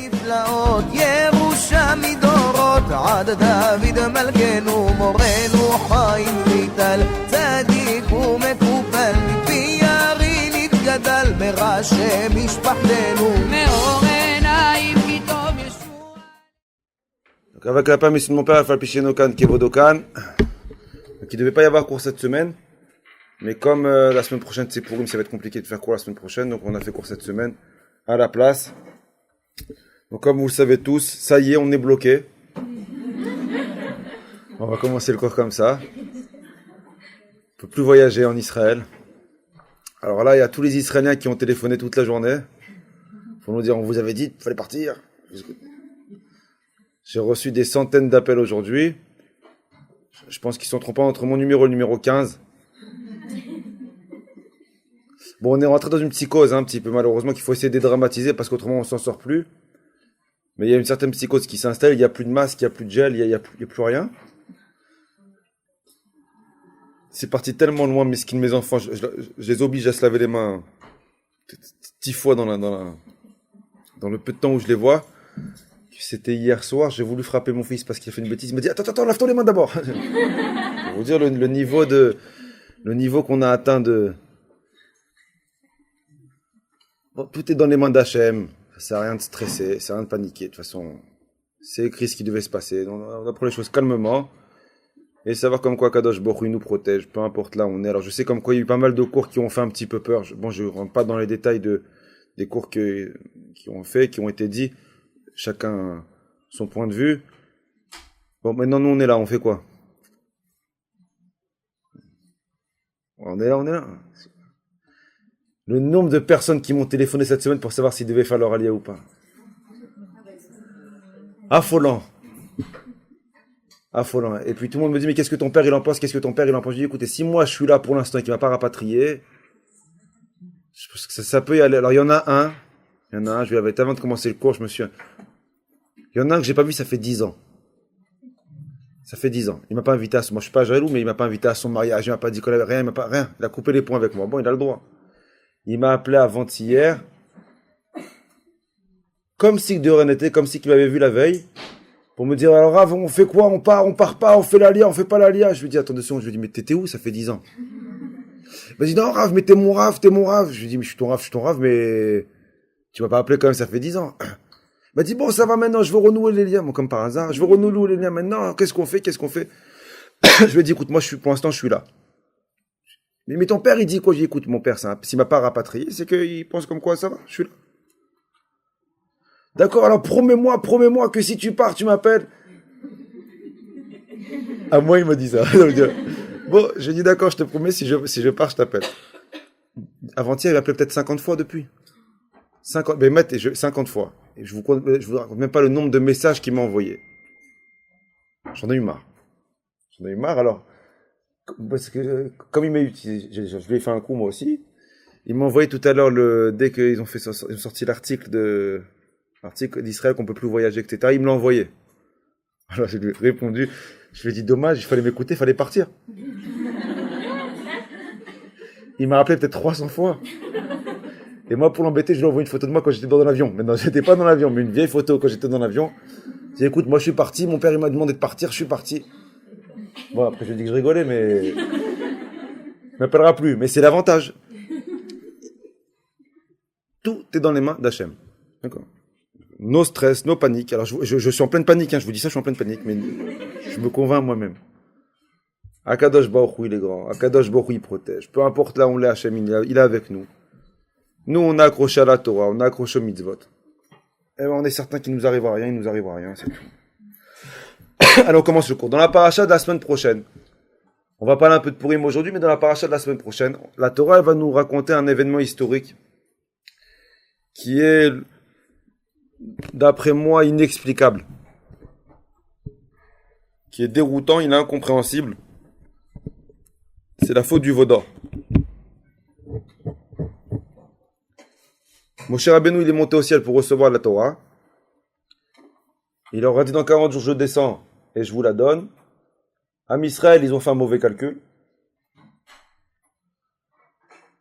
נפלאות ירושה מדורות עד דוד מלכנו מורנו חיים ויטל צדיק ומקופל מפי ירי נתגדל מראשי משפחתנו מאור עיניים כי טוב ישוע. Donc avec la permission de mon père, Alpha Pichenokan Kevodokan, il ne devait pas y avoir cours cette semaine, mais comme la semaine prochaine c'est pour nous, ça va être compliqué de faire cours la semaine prochaine, donc on a fait cours cette semaine à la place. Donc comme vous le savez tous, ça y est, on est bloqué. On va commencer le cours comme ça. On peut plus voyager en Israël. Alors là, il y a tous les Israéliens qui ont téléphoné toute la journée. Pour nous dire, on vous avait dit, il fallait partir. J'ai reçu des centaines d'appels aujourd'hui. Je pense qu'ils sont trompés entre mon numéro et le numéro 15. Bon, on est rentré dans une psychose, un petit peu malheureusement, qu'il faut essayer de dédramatiser parce qu'autrement on s'en sort plus. Mais il y a une certaine psychose qui s'installe, il n'y a plus de masque, il n'y a plus de gel, il n'y a plus rien. C'est parti tellement loin, mesquine, mes enfants, je les oblige à se laver les mains 10 fois dans le peu de temps où je les vois. C'était hier soir, j'ai voulu frapper mon fils parce qu'il a fait une bêtise. Il m'a dit attends, lave-toi les mains d'abord. Pour vous dire le niveau qu'on a atteint de... Bon, tout est dans les mains d'Hachem. Ça sert à rien de stresser, ça sert à rien de paniquer. De toute façon, c'est écrit ce qui devait se passer. On apprend les choses calmement. Et savoir comme quoi Kadosh Baruch Hu nous protège, peu importe là où on est. Alors je sais comme quoi il y a eu pas mal de cours qui ont fait un petit peu peur. Bon, je ne rentre pas dans les détails des cours qui ont été dits. Chacun son point de vue. Bon, maintenant nous on est là, on fait quoi? On est là. Le nombre de personnes qui m'ont téléphoné cette semaine pour savoir s'ils devaient faire leur alia ou pas. Affolant. Et puis tout le monde me dit, mais qu'est-ce que ton père il en pense? Je dis, écoutez, si moi je suis là pour l'instant et qu'il ne m'a pas rapatrié, je pense que ça peut y aller. Alors il y en a un, je lui avais dit avant de commencer le cours, il y en a un que j'ai pas vu, ça fait 10 ans. Il m'a pas invité à son... Moi je suis pas jaloux, mais il m'a pas invité à son mariage, il m'a pas dit qu'on avait rien, rien. Il a coupé les ponts avec moi. Bon, il a le droit. Il m'a appelé avant-hier, comme si de rien n'était, comme si il m'avait vu la veille, pour me dire, alors Rav, on fait quoi? On part pas, on fait l'alia, on fait pas l'alia. Je lui dis, attends 2 secondes, mais t'étais où? Ça fait 10 ans. Il m'a dit, non Rav, mais t'es mon Rav. Je lui dis, mais je suis ton Rav, mais tu m'as pas appelé quand même, ça fait 10 ans. Il m'a dit, bon, ça va maintenant, je veux renouer les liens. Moi, comme par hasard, je veux renouer les liens maintenant. Qu'est-ce qu'on fait? Je lui ai dit, écoute, moi, pour l'instant, je suis là. Mais ton père, il dit quoi? J'ai dit, écoute, mon père, s'il m'a pas rapatrié, c'est qu'il pense comme quoi ça va, je suis là. D'accord, alors promets-moi que si tu pars, tu m'appelles. À moi, il m'a dit ça. Bon, j'ai dit, d'accord, je te promets, si je pars, je t'appelle. Avant-hier, il m'a appelé peut-être 50 fois depuis. 50 fois. Et je vous raconte même pas le nombre de messages qu'il m'a envoyés. J'en ai eu marre, alors. Parce que, comme il m'a utilisé, je lui ai fait un coup moi aussi. Il m'a envoyé tout à l'heure dès qu'ils ont sorti l'article d'Israël qu'on peut plus voyager, etc. Il me l'a envoyé. Alors je lui ai répondu, je lui ai dit dommage, il fallait m'écouter, il fallait partir. Il m'a rappelé peut-être 300 fois. Et moi pour l'embêter, je lui ai envoyé une photo de moi quand j'étais dans l'avion. Maintenant j'étais pas dans l'avion, mais une vieille photo quand j'étais dans l'avion. J'ai dit écoute, moi je suis parti, mon père il m'a demandé de partir, je suis parti. Bon, après, je lui ai dit que je rigolais, mais... Il ne m'appellera plus, mais c'est l'avantage. Tout est dans les mains d'Hachem. D'accord. No stress, no panique. Alors, je suis en pleine panique, je vous dis ça, je suis en pleine panique, mais je me convainc moi-même. Akadosh Baruch Hu, il est grand. Akadosh Baruch Hu, il protège. Peu importe là où on est, Hachem, il est avec nous. Nous, on a accroché à la Torah, on a accroché au mitzvot. Et on est certain qu'il nous arrivera rien, c'est tout. Alors on commence le cours. Dans la paracha de la semaine prochaine, on va parler un peu de Purim aujourd'hui, mais dans la paracha de la semaine prochaine, la Torah elle va nous raconter un événement historique qui est, d'après moi, inexplicable, qui est déroutant, il est incompréhensible. C'est la faute du veau d'or. Moshe Rabbeinu, il est monté au ciel pour recevoir la Torah. Il leur a dit dans 40 jours je descends et je vous la donne. Am Israël, ils ont fait un mauvais calcul.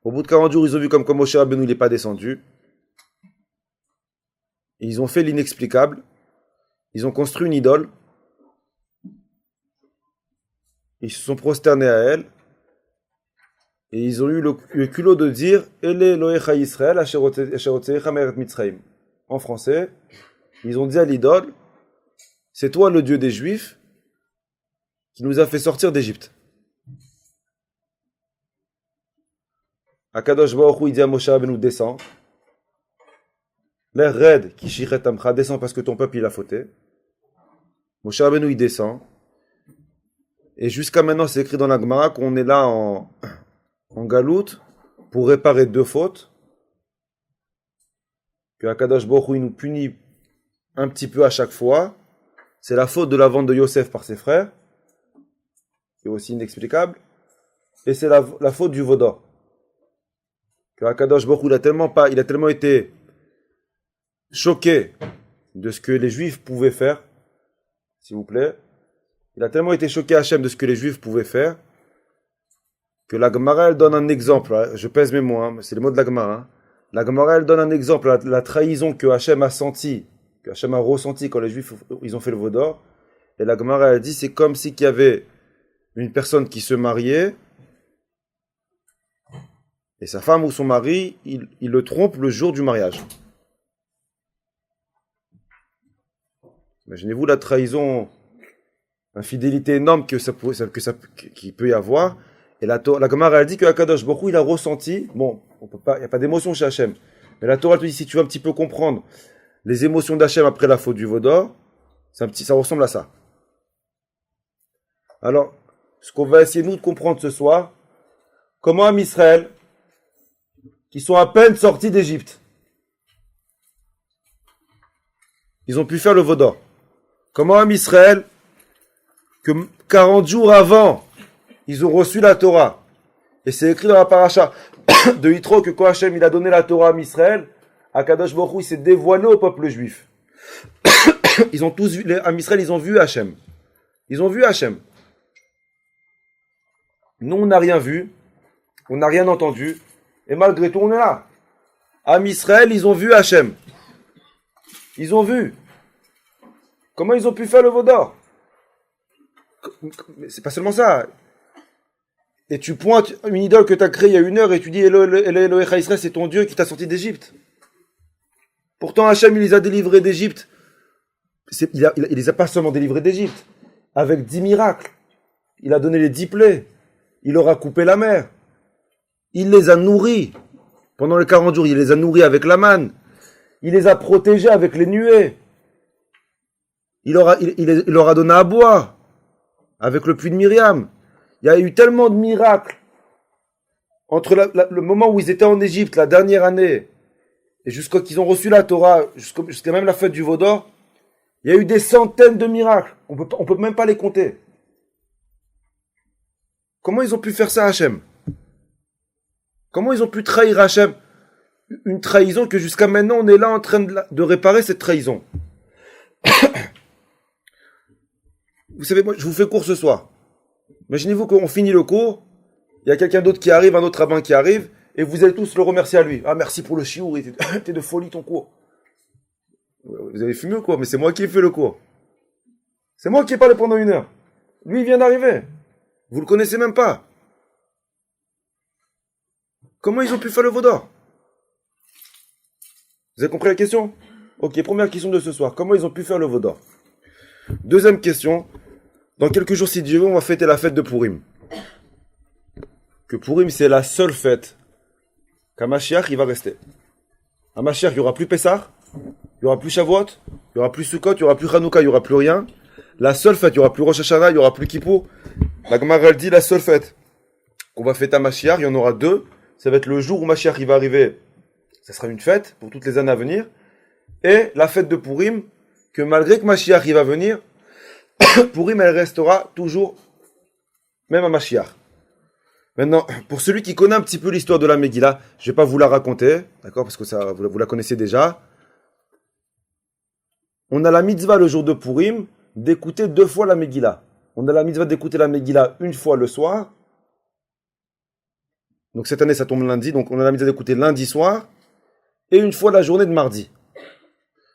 Au bout de 40 jours, ils ont vu comme Moshe Rabbeinu, il n'est pas descendu. Ils ont fait l'inexplicable. Ils ont construit une idole. Ils se sont prosternés à elle. Et ils ont eu le culot de dire Ele Elohecha Yisrael asher hotzeecha me'eret Mitzrayim. En français, ils ont dit à l'idole, c'est toi le Dieu des Juifs qui nous a fait sortir d'Égypte. Akadosh Baruch Hu, il dit à Moshe Rabbeinu, descend. L'air raide, qui shichet amcha, descend parce que ton peuple il a fauté. Moshe Rabbeinu, il descend. Et jusqu'à maintenant, c'est écrit dans la Gemara qu'on est là en galoute pour réparer 2 fautes. Que Akadosh Baruch Hu, il nous punit un petit peu à chaque fois. C'est la faute de la vente de Yosef par ses frères, qui est aussi inexplicable. Et c'est la faute du Vaudor. Que Akadosh Baruch Hu, il a tellement été choqué de ce que les Juifs pouvaient faire, s'il vous plaît. Il a tellement été choqué Hachem de ce que les Juifs pouvaient faire, que la Gemara, elle donne un exemple. Je pèse mes mots, c'est les mots de la Gemara. La Gemara, elle donne un exemple, la trahison que Hachem a senti, que Hachem a ressenti quand les Juifs ils ont fait le Vaudor. Et la Gemara, elle dit, c'est comme si qu'il y avait une personne qui se mariait, et sa femme ou son mari, il le trompe le jour du mariage. Imaginez-vous la trahison, infidélité énorme qu'il peut y avoir. Et la Gemara, elle dit que Akadosh Baruch Hu, il a ressenti, bon, il n'y a pas d'émotion chez Hachem, mais la Torah te dit, si tu veux un petit peu comprendre les émotions d'Hachem après la faute du Vaudor, ça ressemble à ça. Alors, ce qu'on va essayer nous de comprendre ce soir, comment Am Israël, qui sont à peine sortis d'Égypte, ils ont pu faire le Vaudor. Comment Am Israël, que 40 jours avant, ils ont reçu la Torah. Et c'est écrit dans la paracha de Yitro que quand Hachem il a donné la Torah à Israël, Akadosh Baruch Hu, il s'est dévoilé au peuple juif. Ils ont tous vu, les Am Israël, ils ont vu Hachem. Ils ont vu Hachem. Nous, on n'a rien vu, on n'a rien entendu, et malgré tout, on est là. Am Israël, ils ont vu Hachem. Ils ont vu. Comment ils ont pu faire le Vaudor? C'est pas seulement ça. Et tu pointes une idole que tu as créée il y a 1 heure et tu dis Elohecha Israël, c'est ton Dieu qui t'a sorti d'Égypte. Pourtant, Hachem, il les a délivrés d'Égypte. Il les a pas seulement délivrés d'Égypte, avec 10 miracles. Il a donné les 10 plaies. Il leur a coupé la mer. Il les a nourris. Pendant les 40 jours, il les a nourris avec la manne. Il les a protégés avec les nuées. Il leur a donné à boire avec le puits de Myriam. Il y a eu tellement de miracles entre le moment où ils étaient en Égypte, la dernière année, et jusqu'à qu'ils ont reçu la Torah, jusqu'à même la fête du Vaudor. Il y a eu des centaines de miracles. On peut même pas les compter. Comment ils ont pu faire ça, Hachem? Comment ils ont pu trahir Hachem? Une trahison que jusqu'à maintenant, on est là en train de réparer cette trahison. Vous savez, moi, je vous fais cours ce soir. Imaginez-vous qu'on finit le cours, il y a quelqu'un d'autre qui arrive, un autre rabbin qui arrive, et vous allez tous le remercier à lui. Ah, merci pour le chiour, t'es de folie ton cours. Vous avez fumé ou quoi? Mais c'est moi qui ai fait le cours. C'est moi qui ai parlé pendant 1 heure. Lui, il vient d'arriver. Vous le connaissez même pas. Comment ils ont pu faire le Vaudor? Vous avez compris la question? Ok, première question de ce soir. Comment ils ont pu faire le Vaudor? Deuxième question. Dans quelques jours, si Dieu veut, on va fêter la fête de Purim. Que Purim, c'est la seule fête qu'à Mashiach, il va rester. À Mashiach, il n'y aura plus Pessah, il n'y aura plus Shavuot, il n'y aura plus Sukkot, il n'y aura plus Hanouka, il n'y aura plus rien. La seule fête, il n'y aura plus Rosh Hashanah, il n'y aura plus Kippour. La Gemara, elle dit la seule fête qu'on va fêter à Mashiach, il y en aura 2. Ça va être le jour où Mashiach il va arriver. Ça sera une fête pour toutes les années à venir. Et la fête de Purim, que malgré que Mashiach il va venir, Purim elle restera toujours, même à Mashiach. Maintenant, pour celui qui connaît un petit peu l'histoire de la Megillah, je ne vais pas vous la raconter, d'accord, parce que ça, vous la connaissez déjà. On a la mitzvah le jour de Purim d'écouter 2 fois la Megillah. On a la mitzvah d'écouter la Megillah 1 fois le soir. Donc cette année ça tombe lundi, donc on a la mitzvah d'écouter lundi soir et 1 fois la journée de mardi.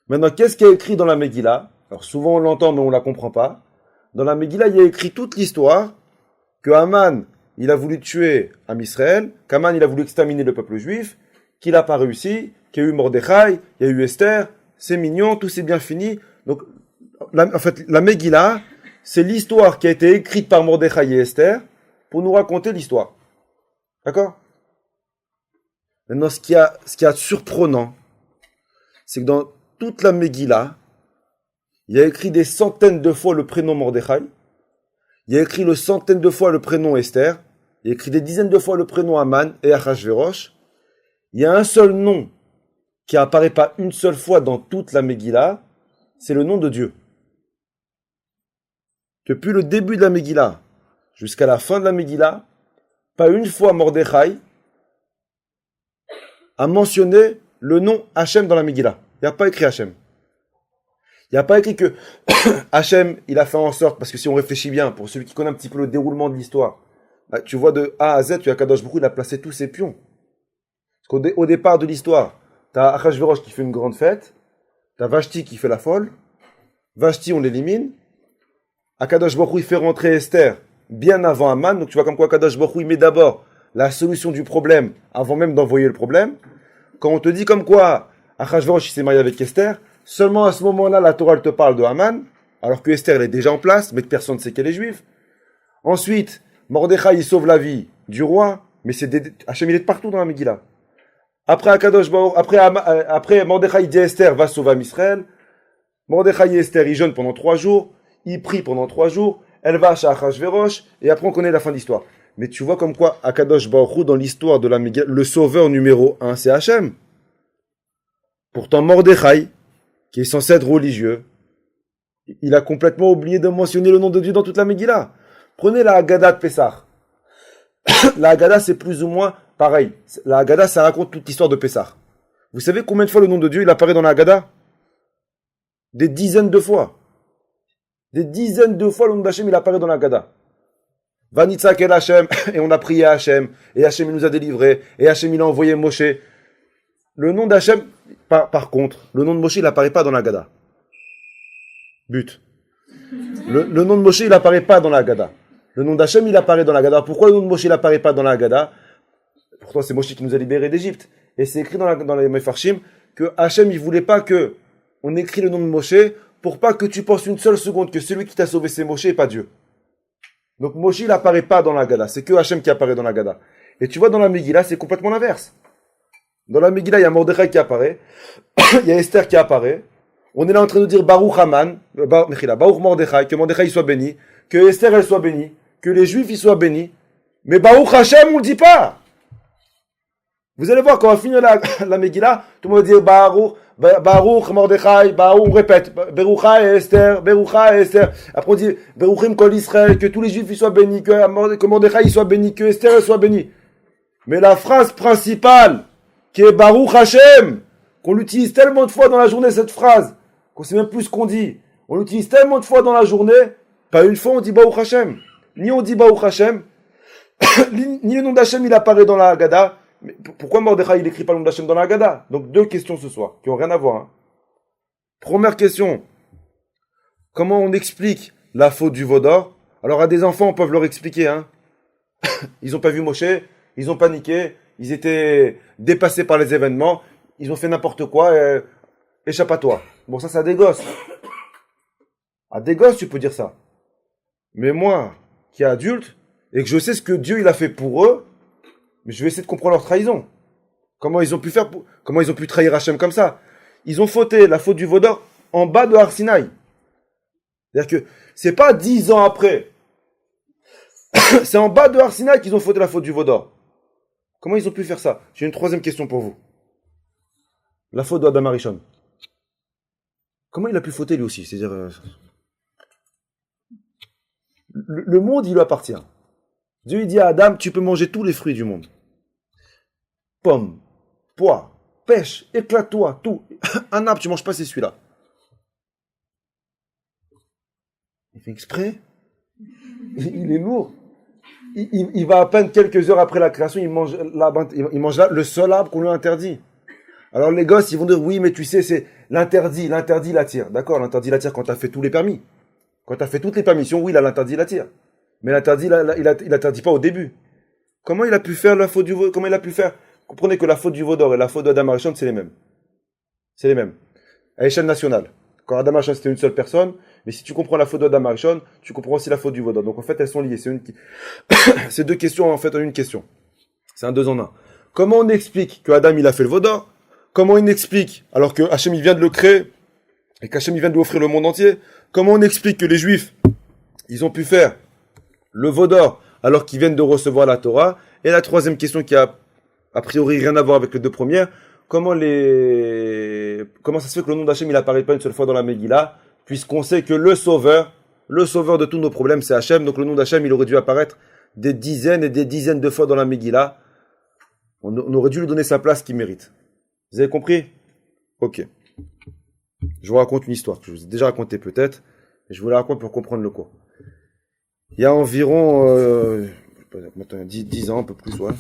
Maintenant, qu'est-ce qu'il y a écrit dans la Megillah? Alors souvent on l'entend mais on la comprend pas. Dans la Megillah, il y a écrit toute l'histoire que Haman, il a voulu tuer Am Israël, qu'Haman, il a voulu exterminer le peuple juif, qu'il n'a pas réussi, qu'il y a eu Mordechai, il y a eu Esther, c'est mignon, tout s'est bien fini. Donc, en fait, la Megillah, c'est l'histoire qui a été écrite par Mordechai et Esther pour nous raconter l'histoire. D'accord? Maintenant, ce qui y a de surprenant, c'est que dans toute la Megillah, il y a écrit des centaines de fois le prénom Mordechai, il y a écrit le centaines de fois le prénom Esther, il y a écrit des dizaines de fois le prénom Haman et Achashverosh. Il y a un seul nom qui apparaît pas une seule fois dans toute la Megillah, c'est le nom de Dieu. Depuis le début de la Megillah jusqu'à la fin de la Megillah, pas une fois Mordechai a mentionné le nom Hachem dans la Megillah. Il n'y a pas écrit Hachem. Il n'y a pas écrit que Hachem, il a fait en sorte, parce que si on réfléchit bien, pour celui qui connaît un petit peu le déroulement de l'histoire, là, tu vois de A à Z, tu as Kadosh Baruch Hu, il a placé tous ses pions. Parce qu'au départ de l'histoire, tu as Achashverosh qui fait une grande fête, tu as Vashti qui fait la folle, Vashti on l'élimine, Akadosh Baruch Hu, il fait rentrer Esther bien avant Haman, donc tu vois comme quoi Akadosh Baruch Hu, il met d'abord la solution du problème avant même d'envoyer le problème. Quand on te dit comme quoi Achashverosh il s'est marié avec Esther, seulement à ce moment-là, la Torah elle te parle de Haman, alors que Esther elle est déjà en place, mais que personne ne sait qu'elle est juive. Ensuite, Mordechai il sauve la vie du roi, mais Hachem il est partout dans la Megillah. Après Akadosh Baruch, après Mordechai dit Esther va sauver Israël. Mordechai et Esther ils jeûnent pendant 3 jours, ils prient pendant 3 jours, elle va chez Achashverosh, et après on connaît la fin de l'histoire. Mais tu vois comme quoi Akadosh Baruch Hu, dans l'histoire de la Megillah, le sauveur numéro 1 c'est Hachem. Pourtant Mordechai, qui est censé être religieux, il a complètement oublié de mentionner le nom de Dieu dans toute la Megillah. Prenez la Haggadah de Pessah. La Haggadah, c'est plus ou moins pareil. La Haggadah, ça raconte toute l'histoire de Pessah. Vous savez combien de fois le nom de Dieu il apparaît dans la Haggadah? Des dizaines de fois. Des dizaines de fois le nom d'Hachem il apparaît dans la Haggadah. Vanitzak el Hachem, et on a prié à Hachem, et Hachem il nous a délivrés, et Hachem il a envoyé Moshe. Le nom d'Hachem, par contre, le nom de Moshe, il n'apparaît pas dans la Haggadah. But. Le nom de Moshe, il n'apparaît pas dans la Haggadah. Le nom d'Hachem, il apparaît dans la Haggadah. Pourquoi le nom de Moshe, il n'apparaît pas dans la Haggadah? Pourtant, c'est Moshe qui nous a libérés d'Égypte. Et c'est écrit dans les Mefarshim que Hachem, il voulait pas que on écrit le nom de Moshe pour pas que tu penses une seule seconde que celui qui t'a sauvé, c'est Moshe et pas Dieu. Donc Moshe, il n'apparaît pas dans la Haggadah. C'est que Hachem qui apparaît dans la Haggadah. Et tu vois, dans la Megillah, c'est complètement l'inverse. Dans la Megillah, il y a Mordechai qui apparaît, il y a Esther qui apparaît. On est là en train de dire Baruch Haman, Baruch Mordechai, que Mordechai soit béni, que Esther elle soit bénie, que les Juifs ils soient bénis. Mais Baruch Hashem, on le dit pas. Vous allez voir, quand on va finir la Megillah, tout le monde va dire Baruch Mordechai, Baruch, on répète, Berucha et Esther, Berucha et Esther. Après on dit Beruchim Kol Israël, que tous les Juifs ils soient bénis, que Mordechai il soit béni, que Esther elle soit bénie. Mais la phrase principale, qui est Baruch Hashem, qu'on l'utilise tellement de fois dans la journée, cette phrase, qu'on sait même plus ce qu'on dit. On l'utilise tellement de fois dans la journée, pas une fois on dit Baruch Hashem. Ni on dit Baruch Hashem, ni le nom d'Hachem il apparaît dans la Haggadah. Mais pourquoi Mordechai il écrit pas le nom d'Hachem dans la Haggadah? Donc 2 questions ce soir, qui n'ont rien à voir. Hein. Première question, comment on explique la faute du veau d'or? Alors à des enfants on peut leur expliquer. Hein. Ils n'ont pas vu Moshe, ils ont paniqué, ils étaient dépassés par les événements, ils ont fait n'importe quoi, échappe à toi. Bon, ça, c'est à des gosses. À des gosses, tu peux dire ça. Mais moi, qui est adulte, et que je sais ce que Dieu il a fait pour eux, mais je vais essayer de comprendre leur trahison. Comment ils ont pu trahir Hachem comme ça? Ils ont fauté la faute du veau d'or en bas de Har Sinaï. C'est-à-dire que c'est pas 10 ans après. C'est en bas de Har Sinaï qu'ils ont fauté la faute du veau d'or. Comment ils ont pu faire ça? J'ai une 3e question pour vous. La faute d'Adam Arishon. Comment il a pu fauter lui aussi? C'est-à-dire, le monde, il lui appartient. Dieu il dit à Adam, tu peux manger tous les fruits du monde. Pommes, pois, pêche, éclate-toi, tout. Un arbre, tu manges pas, c'est celui-là. Il fait exprès. Il est lourd. Il va à peine quelques heures après la création, il mange le seul arbre qu'on lui a interdit. Alors les gosses, ils vont dire, oui, mais tu sais, c'est L'interdit l'attire. D'accord, l'interdit l'attire quand tu as fait tous les permis. Quand tu as fait toutes les permissions, oui, là, l'interdit l'attire. Mais l'interdit, il interdit pas au début. Comment il a pu faire la faute du veau? Comment il a pu faire? Comprenez que la faute du veau d'or et la faute d'Adam Arishon, c'est les mêmes. C'est les mêmes. À échelle nationale. Quand Adam Arishon, c'était une seule personne, mais si tu comprends la faute d'Adam Arishon, tu comprends aussi la faute du veau d'or. Donc en fait, elles sont liées. C'est deux questions en fait en une question. C'est un deux en un. Comment on explique que Adam il a fait le veau d'or? Comment on explique, alors que Hachem il vient de le créer, et qu'Hachem il vient de lui offrir le monde entier, comment on explique que les Juifs, ils ont pu faire le veau d'or, alors qu'ils viennent de recevoir la Torah? Et la troisième question qui a priori rien à voir avec les deux premières, comment ça se fait que le nom d'Hachem il apparaît pas une seule fois dans la Megillah, puisqu'on sait que le sauveur de tous nos problèmes c'est Hachem, donc le nom d'Hachem il aurait dû apparaître des dizaines et des dizaines de fois dans la Megillah. On aurait dû lui donner sa place qu'il mérite. Vous avez compris? Ok. Je vous raconte une histoire que je vous ai déjà racontée peut-être, et je vous la raconte pour comprendre le cours. Il y a environ 10 ans, un peu plus, ouais.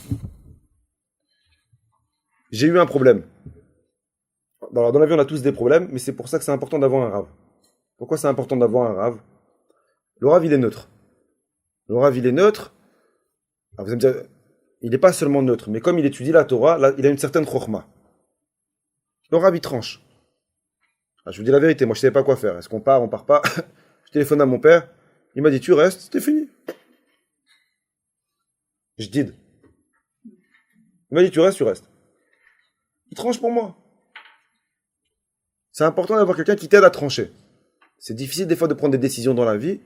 J'ai eu un problème. Alors, dans la vie, on a tous des problèmes, mais c'est pour ça que c'est important d'avoir un rave. Pourquoi c'est important d'avoir un rave? Le rave, il est neutre. Le rave, il est neutre. Alors, vous allez me dire, il n'est pas seulement neutre, mais comme il étudie la Torah, là, il a une certaine chokhma. Le rave, il tranche. Alors, je vous dis la vérité, moi je ne savais pas quoi faire. Est-ce qu'on part, on part pas? Je téléphone à mon père, il m'a dit tu restes, c'était fini. Je dis. Il m'a dit tu restes, tu restes. Il tranche pour moi. C'est important d'avoir quelqu'un qui t'aide à trancher. C'est difficile des fois de prendre des décisions dans la vie.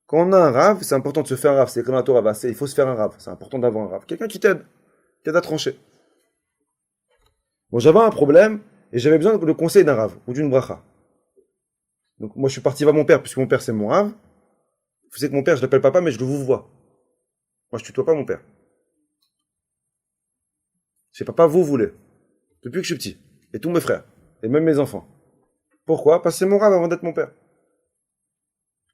Quand on a un rave, c'est important de se faire un rave. C'est comme la Torah, il faut se faire un rave. C'est important d'avoir un rave. Quelqu'un qui t'aide à trancher. Bon, j'avais un problème et j'avais besoin de conseil d'un rave ou d'une bracha. Donc moi je suis parti voir mon père, puisque mon père c'est mon rave. Vous savez que mon père, je l'appelle papa, mais je le vous vois. Moi je tutoie pas mon père. C'est papa, vous voulez. Depuis que je suis petit. Et tous mes frères. Et même mes enfants. Pourquoi? Parce que c'est mon rave avant d'être mon père.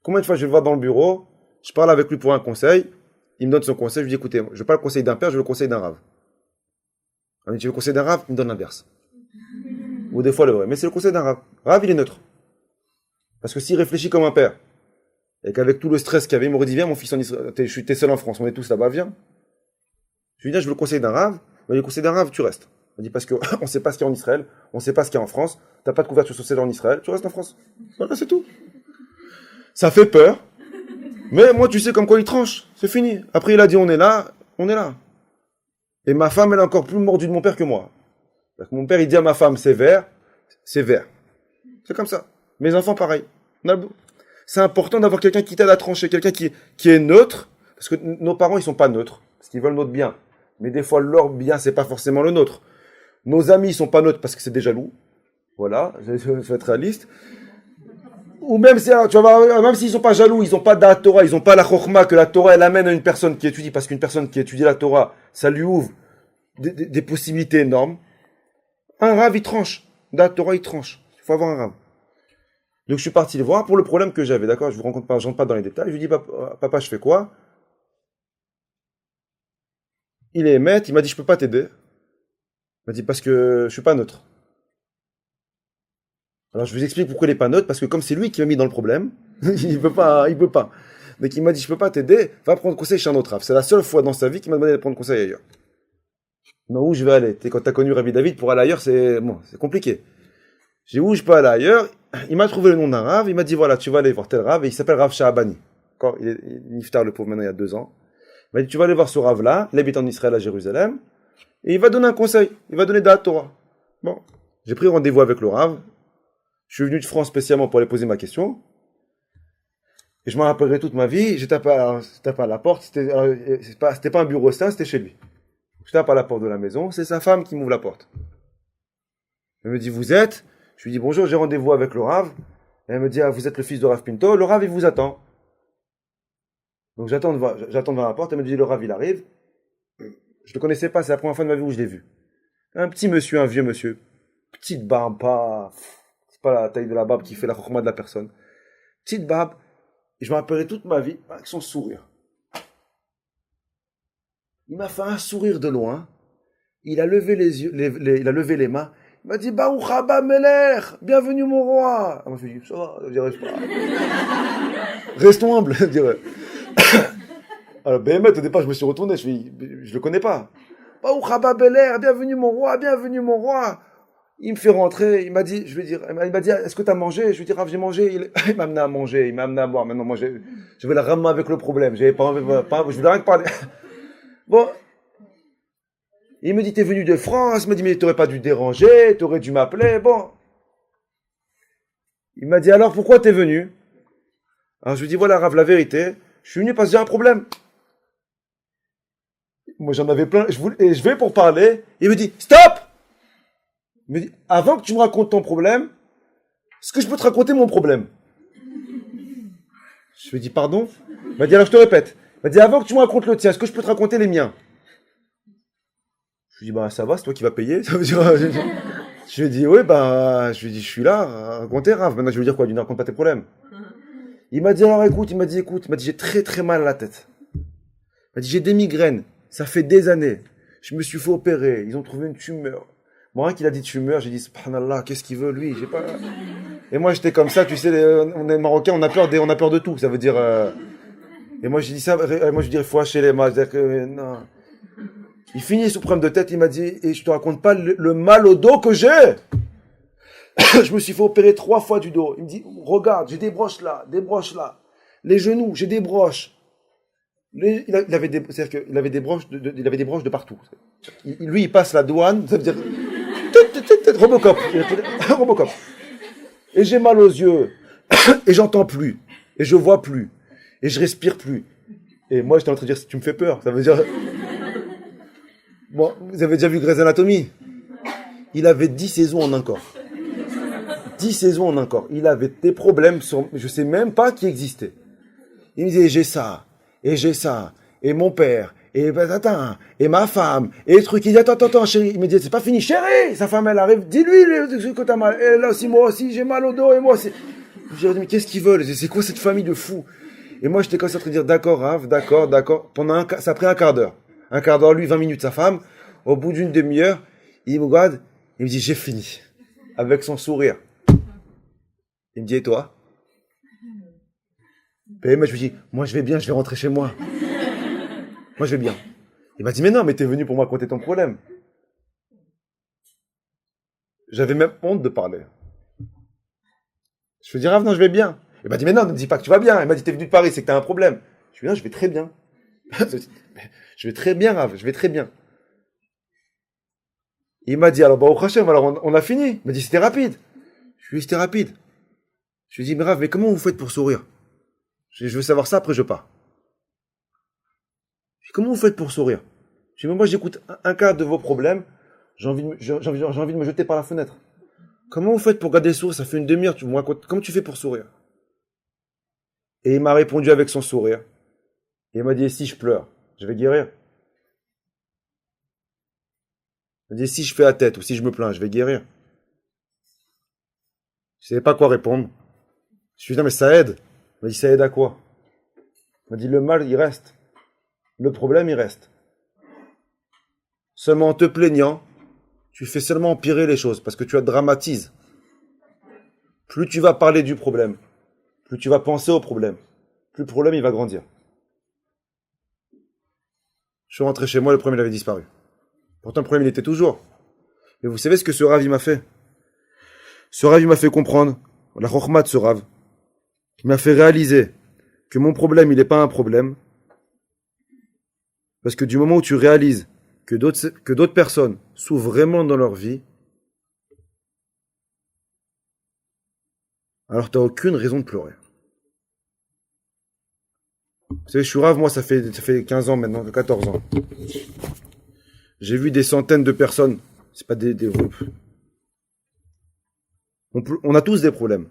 Combien de fois je vais le voir dans le bureau, je parle avec lui pour un conseil, il me donne son conseil, je lui dis écoutez, je veux pas le conseil d'un père, je veux le conseil d'un rave. Il me dit tu veux le conseil d'un rave, il me donne l'inverse. Ou des fois le vrai. Mais c'est le conseil d'un rave. Rave, il est neutre. Parce que s'il réfléchit comme un père, et qu'avec tout le stress qu'il y avait, il m'aurait dit viens mon fils en Israël, t'es seul en France, on est tous là-bas, viens. Je lui dis je veux le conseil d'un rave, mais le conseil d'un rave, tu restes. Il me dit parce que on sait pas ce qu'il y a en Israël, on sait pas ce qu'il y a en France, t'as pas de couverture sociale en Israël, tu restes en France. Voilà, c'est tout. Ça fait peur, mais moi tu sais comme quoi il tranche, c'est fini. Après il a dit on est là, on est là. Et ma femme elle est encore plus mordue de mon père que moi. Parce que mon père il dit à ma femme c'est vert, c'est vert. C'est comme ça. Mes enfants pareil. C'est important d'avoir quelqu'un qui t'aide à trancher, quelqu'un qui est neutre, parce que nos parents ils sont pas neutres, parce qu'ils veulent notre bien. Mais des fois leur bien c'est pas forcément le nôtre. Nos amis ils sont pas neutres parce que c'est des jaloux. Voilà, je vais être réaliste. Ou même, tu vas voir, même s'ils sont pas jaloux, ils n'ont pas de la Torah, ils n'ont pas la chokhma que la Torah elle amène à une personne qui étudie, parce qu'une personne qui étudie la Torah, ça lui ouvre des possibilités énormes. Un rave il tranche, de la Torah il tranche. Il faut avoir un rave. Donc je suis parti le voir pour le problème que j'avais, d'accord? Je vous rencontre pas, je rentre pas dans les détails. Je lui dis papa, je fais quoi? Il est maître, il m'a dit je peux pas t'aider. Il m'a dit parce que je suis pas neutre. Alors je vous explique pourquoi il n'est pas neutre, parce que comme c'est lui qui m'a mis dans le problème, il peut pas. Donc il m'a dit je peux pas t'aider, va prendre conseil chez un autre rave. C'est la seule fois dans sa vie qu'il m'a demandé de prendre conseil ailleurs. Non, où je vais aller? Quand t'as connu Rabbi David, pour aller ailleurs, c'est compliqué. J'ai dit où je peux aller ailleurs? Il m'a trouvé le nom d'un rave, il m'a dit voilà, tu vas aller voir tel rave, et il s'appelle Rav Shahabani. D'accord? Il est niftar le pauvre maintenant il y a 2 ans. Il m'a dit tu vas aller voir ce rave là, il habite en Israël à Jérusalem, et il va donner un conseil, il va donner de la Torah. Bon, j'ai pris rendez-vous avec le rave. Je suis venu de France spécialement pour aller poser ma question. Et je m'en rappellerai toute ma vie. J'ai tapé à la porte. C'était pas un bureau, c'était chez lui. Je tape à la porte de la maison. C'est sa femme qui m'ouvre la porte. Elle me dit, vous êtes? Je lui dis, bonjour, j'ai rendez-vous avec le Rav. Elle me dit, ah, vous êtes le fils de Rav Pinto. Le Rav, il vous attend. Donc j'attends devant la porte. Elle me dit, le Rav, il arrive. Je le connaissais pas. C'est la première fois de ma vie où je l'ai vu. Un petit monsieur, un vieux monsieur. Petite barbe, pas la taille de la barbe qui fait la chokhma de la personne. Petite barbe. Et je me rappellerai toute ma vie avec son sourire. Il m'a fait un sourire de loin. Il a levé les yeux, il a levé les mains. Il m'a dit, Baruch haba melech, bienvenue mon roi. Moi, je lui ai dit, ça va, je dirais pas. Restons humbles, je dirais. Alors, Béhémet, au départ, je me suis retourné, je le connais pas. Baruch haba melech, bienvenue mon roi, bienvenue mon roi. Il me fait rentrer, il m'a dit, il m'a dit, est-ce que tu as mangé? Je lui ai dit, Rav, j'ai mangé. Il m'a amené à manger, il m'a amené à boire. Maintenant, moi, j'avais la rame avec le problème. J'avais pas envie, je voulais rien que parler. Bon. Il me dit, t'es venu de France. Il m'a dit, mais t'aurais pas dû déranger, t'aurais dû m'appeler. Bon. Il m'a dit, alors, pourquoi t'es venu? Alors, je lui ai dit, voilà, Rav, la vérité, je suis venu parce que j'ai un problème. Moi, j'en avais plein. Et je vais pour parler. Il me dit, stop! Il me dit, avant que tu me racontes ton problème, est-ce que je peux te raconter mon problème? Je lui ai dit, pardon? Il m'a dit, alors je te répète. Il m'a dit, avant que tu me racontes le tien, est-ce que je peux te raconter les miens? Je lui ai dit, bah ça va, c'est toi qui vas payer. Ça veut dire, je lui ai dit, oui, bah, je lui ai dit, je suis là, racontez, Rav. Maintenant, je veux dire quoi? Il ne raconte pas tes problèmes. Il m'a dit, alors écoute, il m'a dit, j'ai très très mal à la tête. Il m'a dit, j'ai des migraines. Ça fait des années. Je me suis fait opérer. Ils ont trouvé une tumeur. Moi, rien qu'il a dit tumeur, j'ai dit, subhanallah, qu'est-ce qu'il veut, lui? J'ai pas... Et moi, j'étais comme ça, tu sais, on est marocains, on a peur de tout. Ça veut dire, Et moi, j'ai dit ça, moi, je dis, il faut hacher les mains. C'est-à-dire que, non. Il finit sous problème de tête, il m'a dit, et je te raconte pas le mal au dos que j'ai. Je me suis fait opérer 3 fois du dos. Il me dit, regarde, j'ai des broches là. Les genoux, j'ai des broches. Il avait des broches de partout. Lui, il passe la douane, ça veut dire, Robocop. Robocop. Et j'ai mal aux yeux. Et j'entends plus. Et je vois plus. Et je respire plus. Et moi, j'étais en train de dire, tu me fais peur. Ça veut dire... Bon, vous avez déjà vu Grey's Anatomy? Il avait 10 saisons en un corps. 10 saisons en un corps. Il avait des problèmes je sais même pas qui existaient. Il me disait, j'ai ça. Et mon père. Et ma femme. Et le truc. Il dit, attends, chérie. Il me dit, c'est pas fini. Chérie! Sa femme, elle arrive. Dis-lui que t'as mal. Et là aussi, moi aussi, j'ai mal au dos. Et moi aussi. Je lui ai dit, mais qu'est-ce qu'ils veulent? C'est quoi cette famille de fous? Et moi, j'étais comme ça en train de dire, d'accord, Rav, d'accord. Ça a pris un quart d'heure. Un quart d'heure, lui, 20 minutes, sa femme. Au bout d'une demi-heure, il me regarde. Il me dit, j'ai fini. Avec son sourire. Il me dit, et toi? Et moi, je lui dis, moi, je vais bien, je vais rentrer chez moi. Moi, je vais bien. Il m'a dit, mais non, mais t'es venu pour me raconter ton problème. J'avais même honte de parler. Je lui dis, Rav, non, je vais bien. Il m'a dit, mais non, ne dis pas que tu vas bien. Il m'a dit, t'es venu de Paris, c'est que t'as un problème. Je lui dis, non, je vais très bien. Je vais très bien, Rav, je vais très bien. Il m'a dit, alors, bah, au Hachem, alors, on a fini. Il m'a dit, c'était rapide. Je lui ai dit, c'était rapide. Je lui ai dit, mais Rav, mais comment vous faites pour sourire? Je veux savoir ça, après je pars. Je dis, comment vous faites pour sourire? Je dis, mais moi j'écoute un quart de vos problèmes, j'ai envie de me jeter par la fenêtre. Comment vous faites pour garder le sourire? Ça fait une demi-heure, tu me racontes, comment tu fais pour sourire? Et il m'a répondu avec son sourire. Et il m'a dit, et si je pleure, je vais guérir? Il m'a dit, si je fais la tête ou si je me plains, je vais guérir? Je savais pas quoi répondre. Je lui ai dit, non mais ça aide. Il m'a dit, ça aide à quoi? Il m'a dit, le mal, il reste. Le problème, il reste. Seulement en te plaignant, tu fais seulement empirer les choses, parce que tu dramatises. Plus tu vas parler du problème, plus tu vas penser au problème, plus le problème, il va grandir. Je suis rentré chez moi, le problème, il avait disparu. Pourtant, le problème, il était toujours. Mais vous savez ce que ce Rav, il m'a fait? Ce Rav, il m'a fait comprendre, la chokhma de ce Rav, il m'a fait réaliser que mon problème, il n'est pas un problème. Parce que du moment où tu réalises que d'autres personnes souffrent vraiment dans leur vie, alors tu n'as aucune raison de pleurer. Vous savez, je suis Rav, moi, ça fait 15 ans maintenant, 14 ans. J'ai vu des centaines de personnes, c'est pas des groupes. On a tous des problèmes.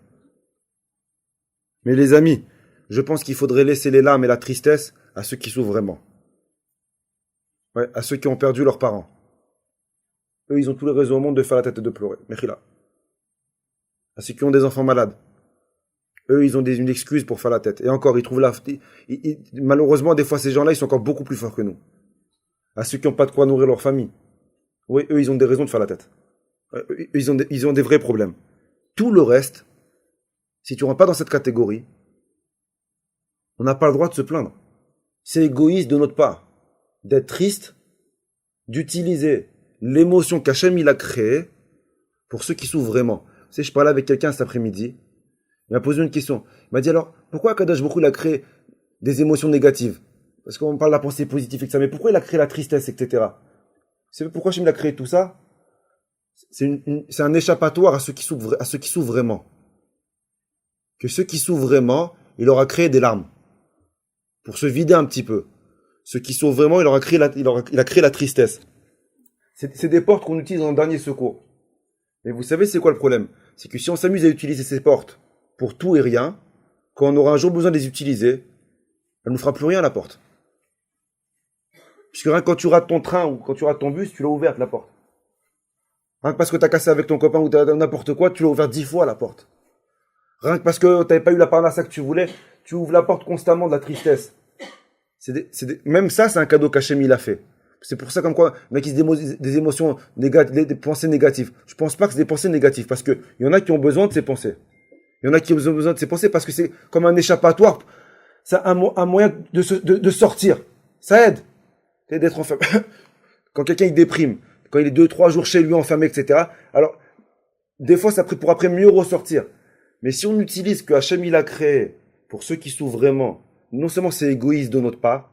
Mais les amis, je pense qu'il faudrait laisser les larmes et la tristesse à ceux qui souffrent vraiment. Ouais, à ceux qui ont perdu leurs parents. Eux, ils ont tous les raisons au monde de faire la tête et de pleurer. Mechila. À ceux qui ont des enfants malades. Eux, ils ont une excuse pour faire la tête. Et encore, ils trouvent malheureusement, des fois, ces gens-là, ils sont encore beaucoup plus forts que nous. À ceux qui n'ont pas de quoi nourrir leur famille. Oui, eux, ils ont des raisons de faire la tête. Ils ont des vrais problèmes. Tout le reste, si tu ne rentres pas dans cette catégorie, on n'a pas le droit de se plaindre. C'est égoïste de notre part d'être triste, d'utiliser l'émotion qu'Hachem il a créée pour ceux qui souffrent vraiment. Tu sais, je parlais avec quelqu'un cet après-midi, il m'a posé une question. Il m'a dit alors, pourquoi Kadosh Baruch Hu il a créé des émotions négatives? Parce qu'on parle de la pensée positive et que ça, mais pourquoi il a créé la tristesse, etc. C'est pourquoi Hachem il a créé tout ça? C'est un échappatoire à ceux qui souffrent vraiment. Que ceux qui souffrent vraiment, il leur a créé des larmes. Pour se vider un petit peu. Ceux qui souffrent vraiment, il a créé la tristesse. C'est des portes qu'on utilise en dernier secours. Mais vous savez c'est quoi le problème? C'est que si on s'amuse à utiliser ces portes pour tout et rien, quand on aura un jour besoin de les utiliser, elle ne nous fera plus rien la porte. Puisque rien que quand tu rates ton train ou quand tu rates ton bus, tu l'as ouverte la porte. Rien que parce que tu as cassé avec ton copain ou n'importe quoi, tu l'as ouvert 10 fois la porte. Rien que parce que tu n'avais pas eu la parnassa que tu voulais, tu ouvres la porte constamment de la tristesse. Même ça, c'est un cadeau qu'Hachem il a fait. C'est pour ça comme quoi, il y en a qui se des émotions négatives, des pensées négatives. Je pense pas que c'est des pensées négatives parce que il y en a qui ont besoin de ces pensées. Il y en a qui ont besoin de ces pensées parce que c'est comme un échappatoire. C'est un moyen de sortir. Ça aide. D'être enfermé. Quand quelqu'un il déprime, quand il est 2-3 jours chez lui enfermé, etc. Alors, des fois, ça pour après mieux ressortir. Mais si on utilise ce que Hachem il a créé pour ceux qui souffrent vraiment, non seulement c'est égoïste de notre part,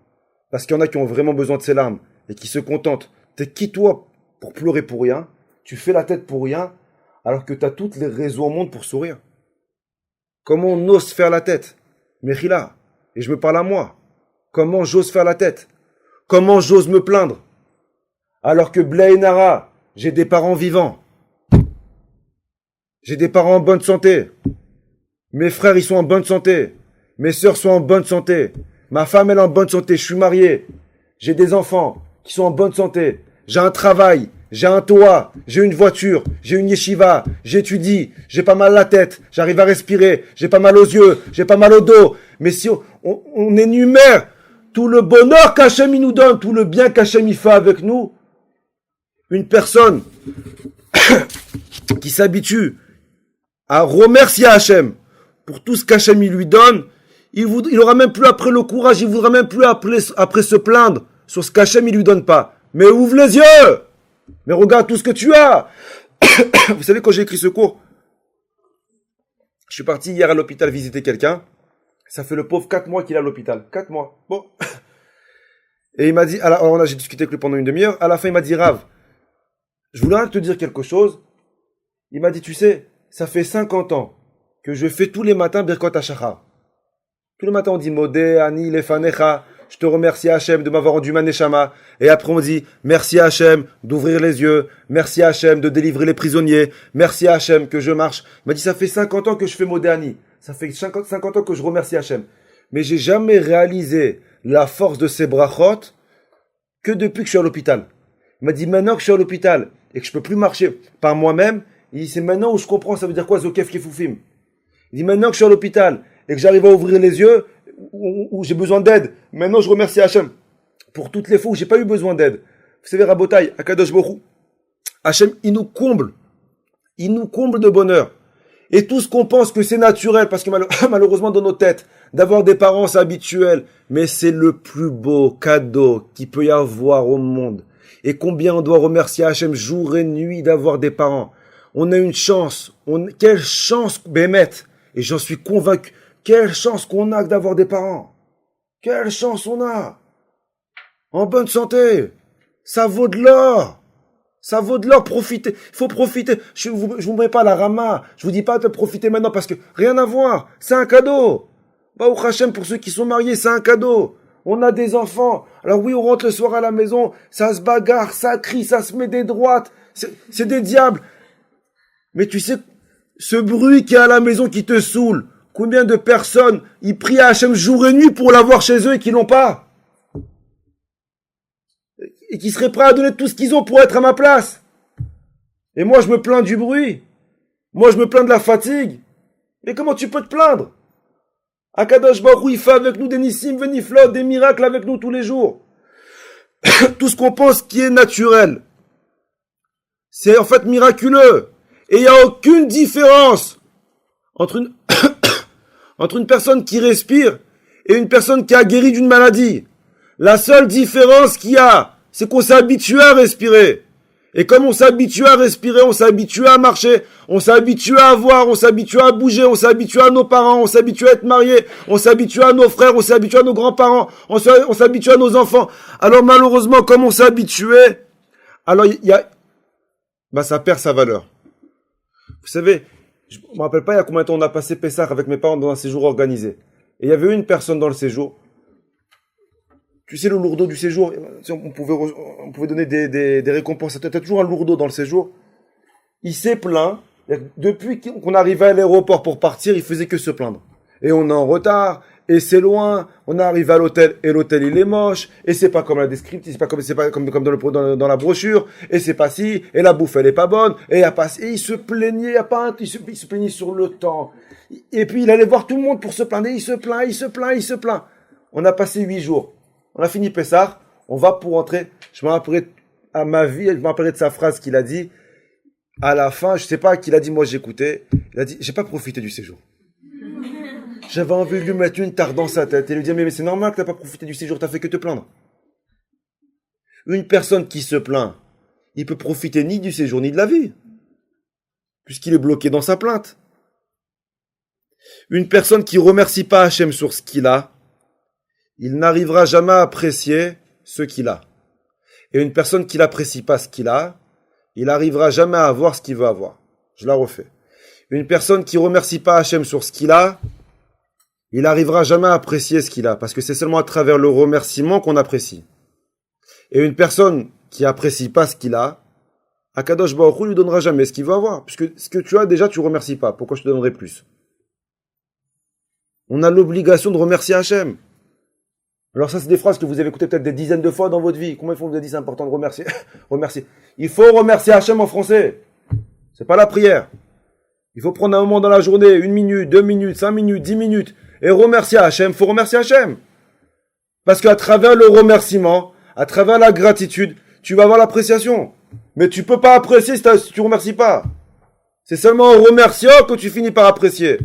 parce qu'il y en a qui ont vraiment besoin de ces larmes et qui se contentent. T'es qui toi pour pleurer pour rien? Tu fais la tête pour rien, alors que tu as toutes les raisons au monde pour sourire. Comment on ose faire la tête? Mechila, et je me parle à moi. Comment j'ose faire la tête? Comment j'ose me plaindre? Alors que Blé et Nara, j'ai des parents vivants. J'ai des parents en bonne santé. Mes frères, ils sont en bonne santé. Mes sœurs sont en bonne santé. Ma femme, elle est en bonne santé. Je suis marié. J'ai des enfants qui sont en bonne santé. J'ai un travail. J'ai un toit. J'ai une voiture. J'ai une yeshiva. J'étudie. J'ai pas mal à la tête. J'arrive à respirer. J'ai pas mal aux yeux. J'ai pas mal au dos. Mais si on énumère tout le bonheur qu'Hachem il nous donne, tout le bien qu'Hachem il fait avec nous, une personne qui s'habitue à remercier Hachem pour tout ce qu'Hachem il lui donne, il aura même plus après le courage, il voudra même plus après se plaindre sur ce qu'Hachem il lui donne pas. Mais ouvre les yeux! Mais regarde tout ce que tu as! Vous savez, quand j'ai écrit ce cours, je suis parti hier à l'hôpital visiter quelqu'un. Ça fait le pauvre 4 mois qu'il est à l'hôpital. 4 mois. Bon. Et il m'a dit, alors j'ai discuté avec lui pendant une demi-heure. À la fin, il m'a dit, Rav, je voulais te dire quelque chose. Il m'a dit, tu sais, ça fait 50 ans que je fais tous les matins Birkot HaShachar. Tous les matins, on dit Modé, Ani, Lefanecha. Je te remercie Hachem de m'avoir rendu ma neshama. Et après, on dit merci Hachem d'ouvrir les yeux. Merci Hachem de délivrer les prisonniers. Merci Hachem que je marche. Il m'a dit, ça fait 50 ans que je fais Modé, Ani. Ça fait 50 ans que je remercie Hachem. Mais j'ai jamais réalisé la force de ces brachot que depuis que je suis à l'hôpital. Il m'a dit, maintenant que je suis à l'hôpital et que je peux plus marcher par moi-même, il dit, c'est maintenant où je comprends, ça veut dire quoi, Zokef Kefoufim. Il dit, maintenant que je suis à l'hôpital et que j'arrive à ouvrir les yeux, où j'ai besoin d'aide, maintenant je remercie Hachem pour toutes les fois où j'ai pas eu besoin d'aide. Vous savez, Rabotai, Akadosh Baruch Hu, Hachem, il nous comble de bonheur. Et tout ce qu'on pense que c'est naturel, parce que malheureusement dans nos têtes, d'avoir des parents c'est habituel, mais c'est le plus beau cadeau qu'il peut y avoir au monde. Et combien on doit remercier Hachem jour et nuit d'avoir des parents. On a une chance, quelle chance, Bémet, et j'en suis convaincu, quelle chance qu'on a d'avoir des parents. Quelle chance on a. En bonne santé. Ça vaut de l'or. Ça vaut de l'or, profitez. Il faut profiter. Je vous mets pas la rama. Je vous dis pas de profiter maintenant parce que rien à voir. C'est un cadeau. Baruch Hashem, pour ceux qui sont mariés, c'est un cadeau. On a des enfants. Alors oui, on rentre le soir à la maison. Ça se bagarre, ça crie, ça se met des droites. C'est des diables. Mais tu sais, ce bruit qui est à la maison qui te saoule, combien de personnes, ils prient à Hachem jour et nuit pour l'avoir chez eux et qui l'ont pas? Et qui seraient prêts à donner tout ce qu'ils ont pour être à ma place. Et moi, je me plains du bruit. Moi, je me plains de la fatigue. Mais comment tu peux te plaindre? Akadosh Baruch Hu, il fait avec nous des nissim, veniflot, des miracles avec nous tous les jours. Tout ce qu'on pense qui est naturel. C'est en fait miraculeux. Et il n'y a aucune différence entre une, entre une personne qui respire et une personne qui a guéri d'une maladie. La seule différence qu'il y a, c'est qu'on s'est habitué à respirer. Et comme on s'est habitué à respirer, on s'est habitué à marcher, on s'est habitué à voir, on s'est habitué à bouger, on s'est habitué à nos parents, on s'est habitué à être mariés, on s'est habitué à nos frères, on s'est habitué à nos grands-parents, on s'est habitué à nos enfants. Alors malheureusement, comme on s'est habitué, alors ça perd sa valeur. Vous savez, je me rappelle pas il y a combien de temps on a passé Pessah avec mes parents dans un séjour organisé. Et il y avait une personne dans le séjour. Tu sais, le lourdeau du séjour, on pouvait donner des récompenses. Tu as toujours un lourdeau dans le séjour. Il s'est plaint. Depuis qu'on arrivait à l'aéroport pour partir, il faisait que se plaindre. Et on est en retard, et c'est loin. On est arrivé à l'hôtel, et l'hôtel il est moche, et c'est pas comme la description, c'est pas comme dans la brochure, et c'est pas si, et la bouffe elle est pas bonne, et il se plaignait, il se plaignait sur le temps. Et puis il allait voir tout le monde pour se plaindre, et il se plaint. On a passé 8 jours. On a fini Pessah, on va pour rentrer. Je me rappellerai à ma vie, je me rappellerai de sa phrase qu'il a dit. À la fin, je sais pas qu'il a dit, moi j'écoutais. Il a dit, j'ai pas profité du séjour. J'avais envie de lui mettre une tarte dans sa tête et lui dire, mais c'est normal que t'as pas profité du séjour, t'as fait que te plaindre. Une personne qui se plaint, il peut profiter ni du séjour ni de la vie. Puisqu'il est bloqué dans sa plainte. Une personne qui remercie pas Hachem sur ce qu'il a, il n'arrivera jamais à apprécier ce qu'il a. Et une personne qui n'apprécie pas ce qu'il a, il n'arrivera jamais à avoir ce qu'il veut avoir. Je la refais. Une personne qui remercie pas Hachem sur ce qu'il a, il n'arrivera jamais à apprécier ce qu'il a. Parce que c'est seulement à travers le remerciement qu'on apprécie. Et une personne qui apprécie pas ce qu'il a, Akadosh Baruch Hu lui donnera jamais ce qu'il veut avoir. Puisque ce que tu as déjà, tu remercies pas. Pourquoi je te donnerai plus? On a l'obligation de remercier Hachem. Alors ça, c'est des phrases que vous avez écoutées peut-être des dizaines de fois dans votre vie. Combien de fois vous avez dit c'est important de remercier? Remercier. Il faut remercier Hachem en français. C'est pas la prière. Il faut prendre un moment dans la journée, 1 minute, 2 minutes, 5 minutes, 10 minutes, et remercier Hachem. Faut remercier Hachem. Parce qu'à travers le remerciement, à travers la gratitude, tu vas avoir l'appréciation. Mais tu peux pas apprécier si tu remercies pas. C'est seulement en remerciant que tu finis par apprécier.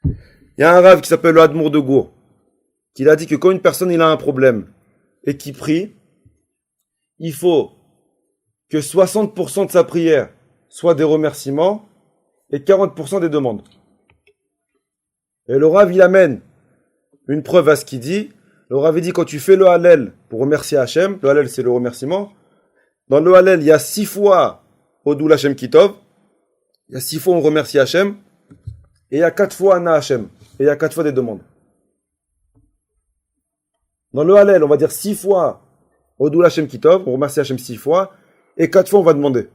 Il y a un rave qui s'appelle le Admour de Gour, qu'il a dit que quand une personne il a un problème et qu'il prie, il faut que 60% de sa prière soit des remerciements et 40% des demandes. Et le Rav il amène une preuve à ce qu'il dit. Le Rav il dit quand tu fais le Hallel pour remercier Hachem, le Hallel c'est le remerciement. Dans le Hallel il y a 6 fois Odul Hachem Kitov, il y a 6 fois on remercie Hachem et il y a 4 fois Ana Hachem et il y a 4 fois des demandes. Dans le Hallel, on va dire 6 fois Odul Hachem Kitov, on remercie Hachem 6 fois, et 4 fois on va demander.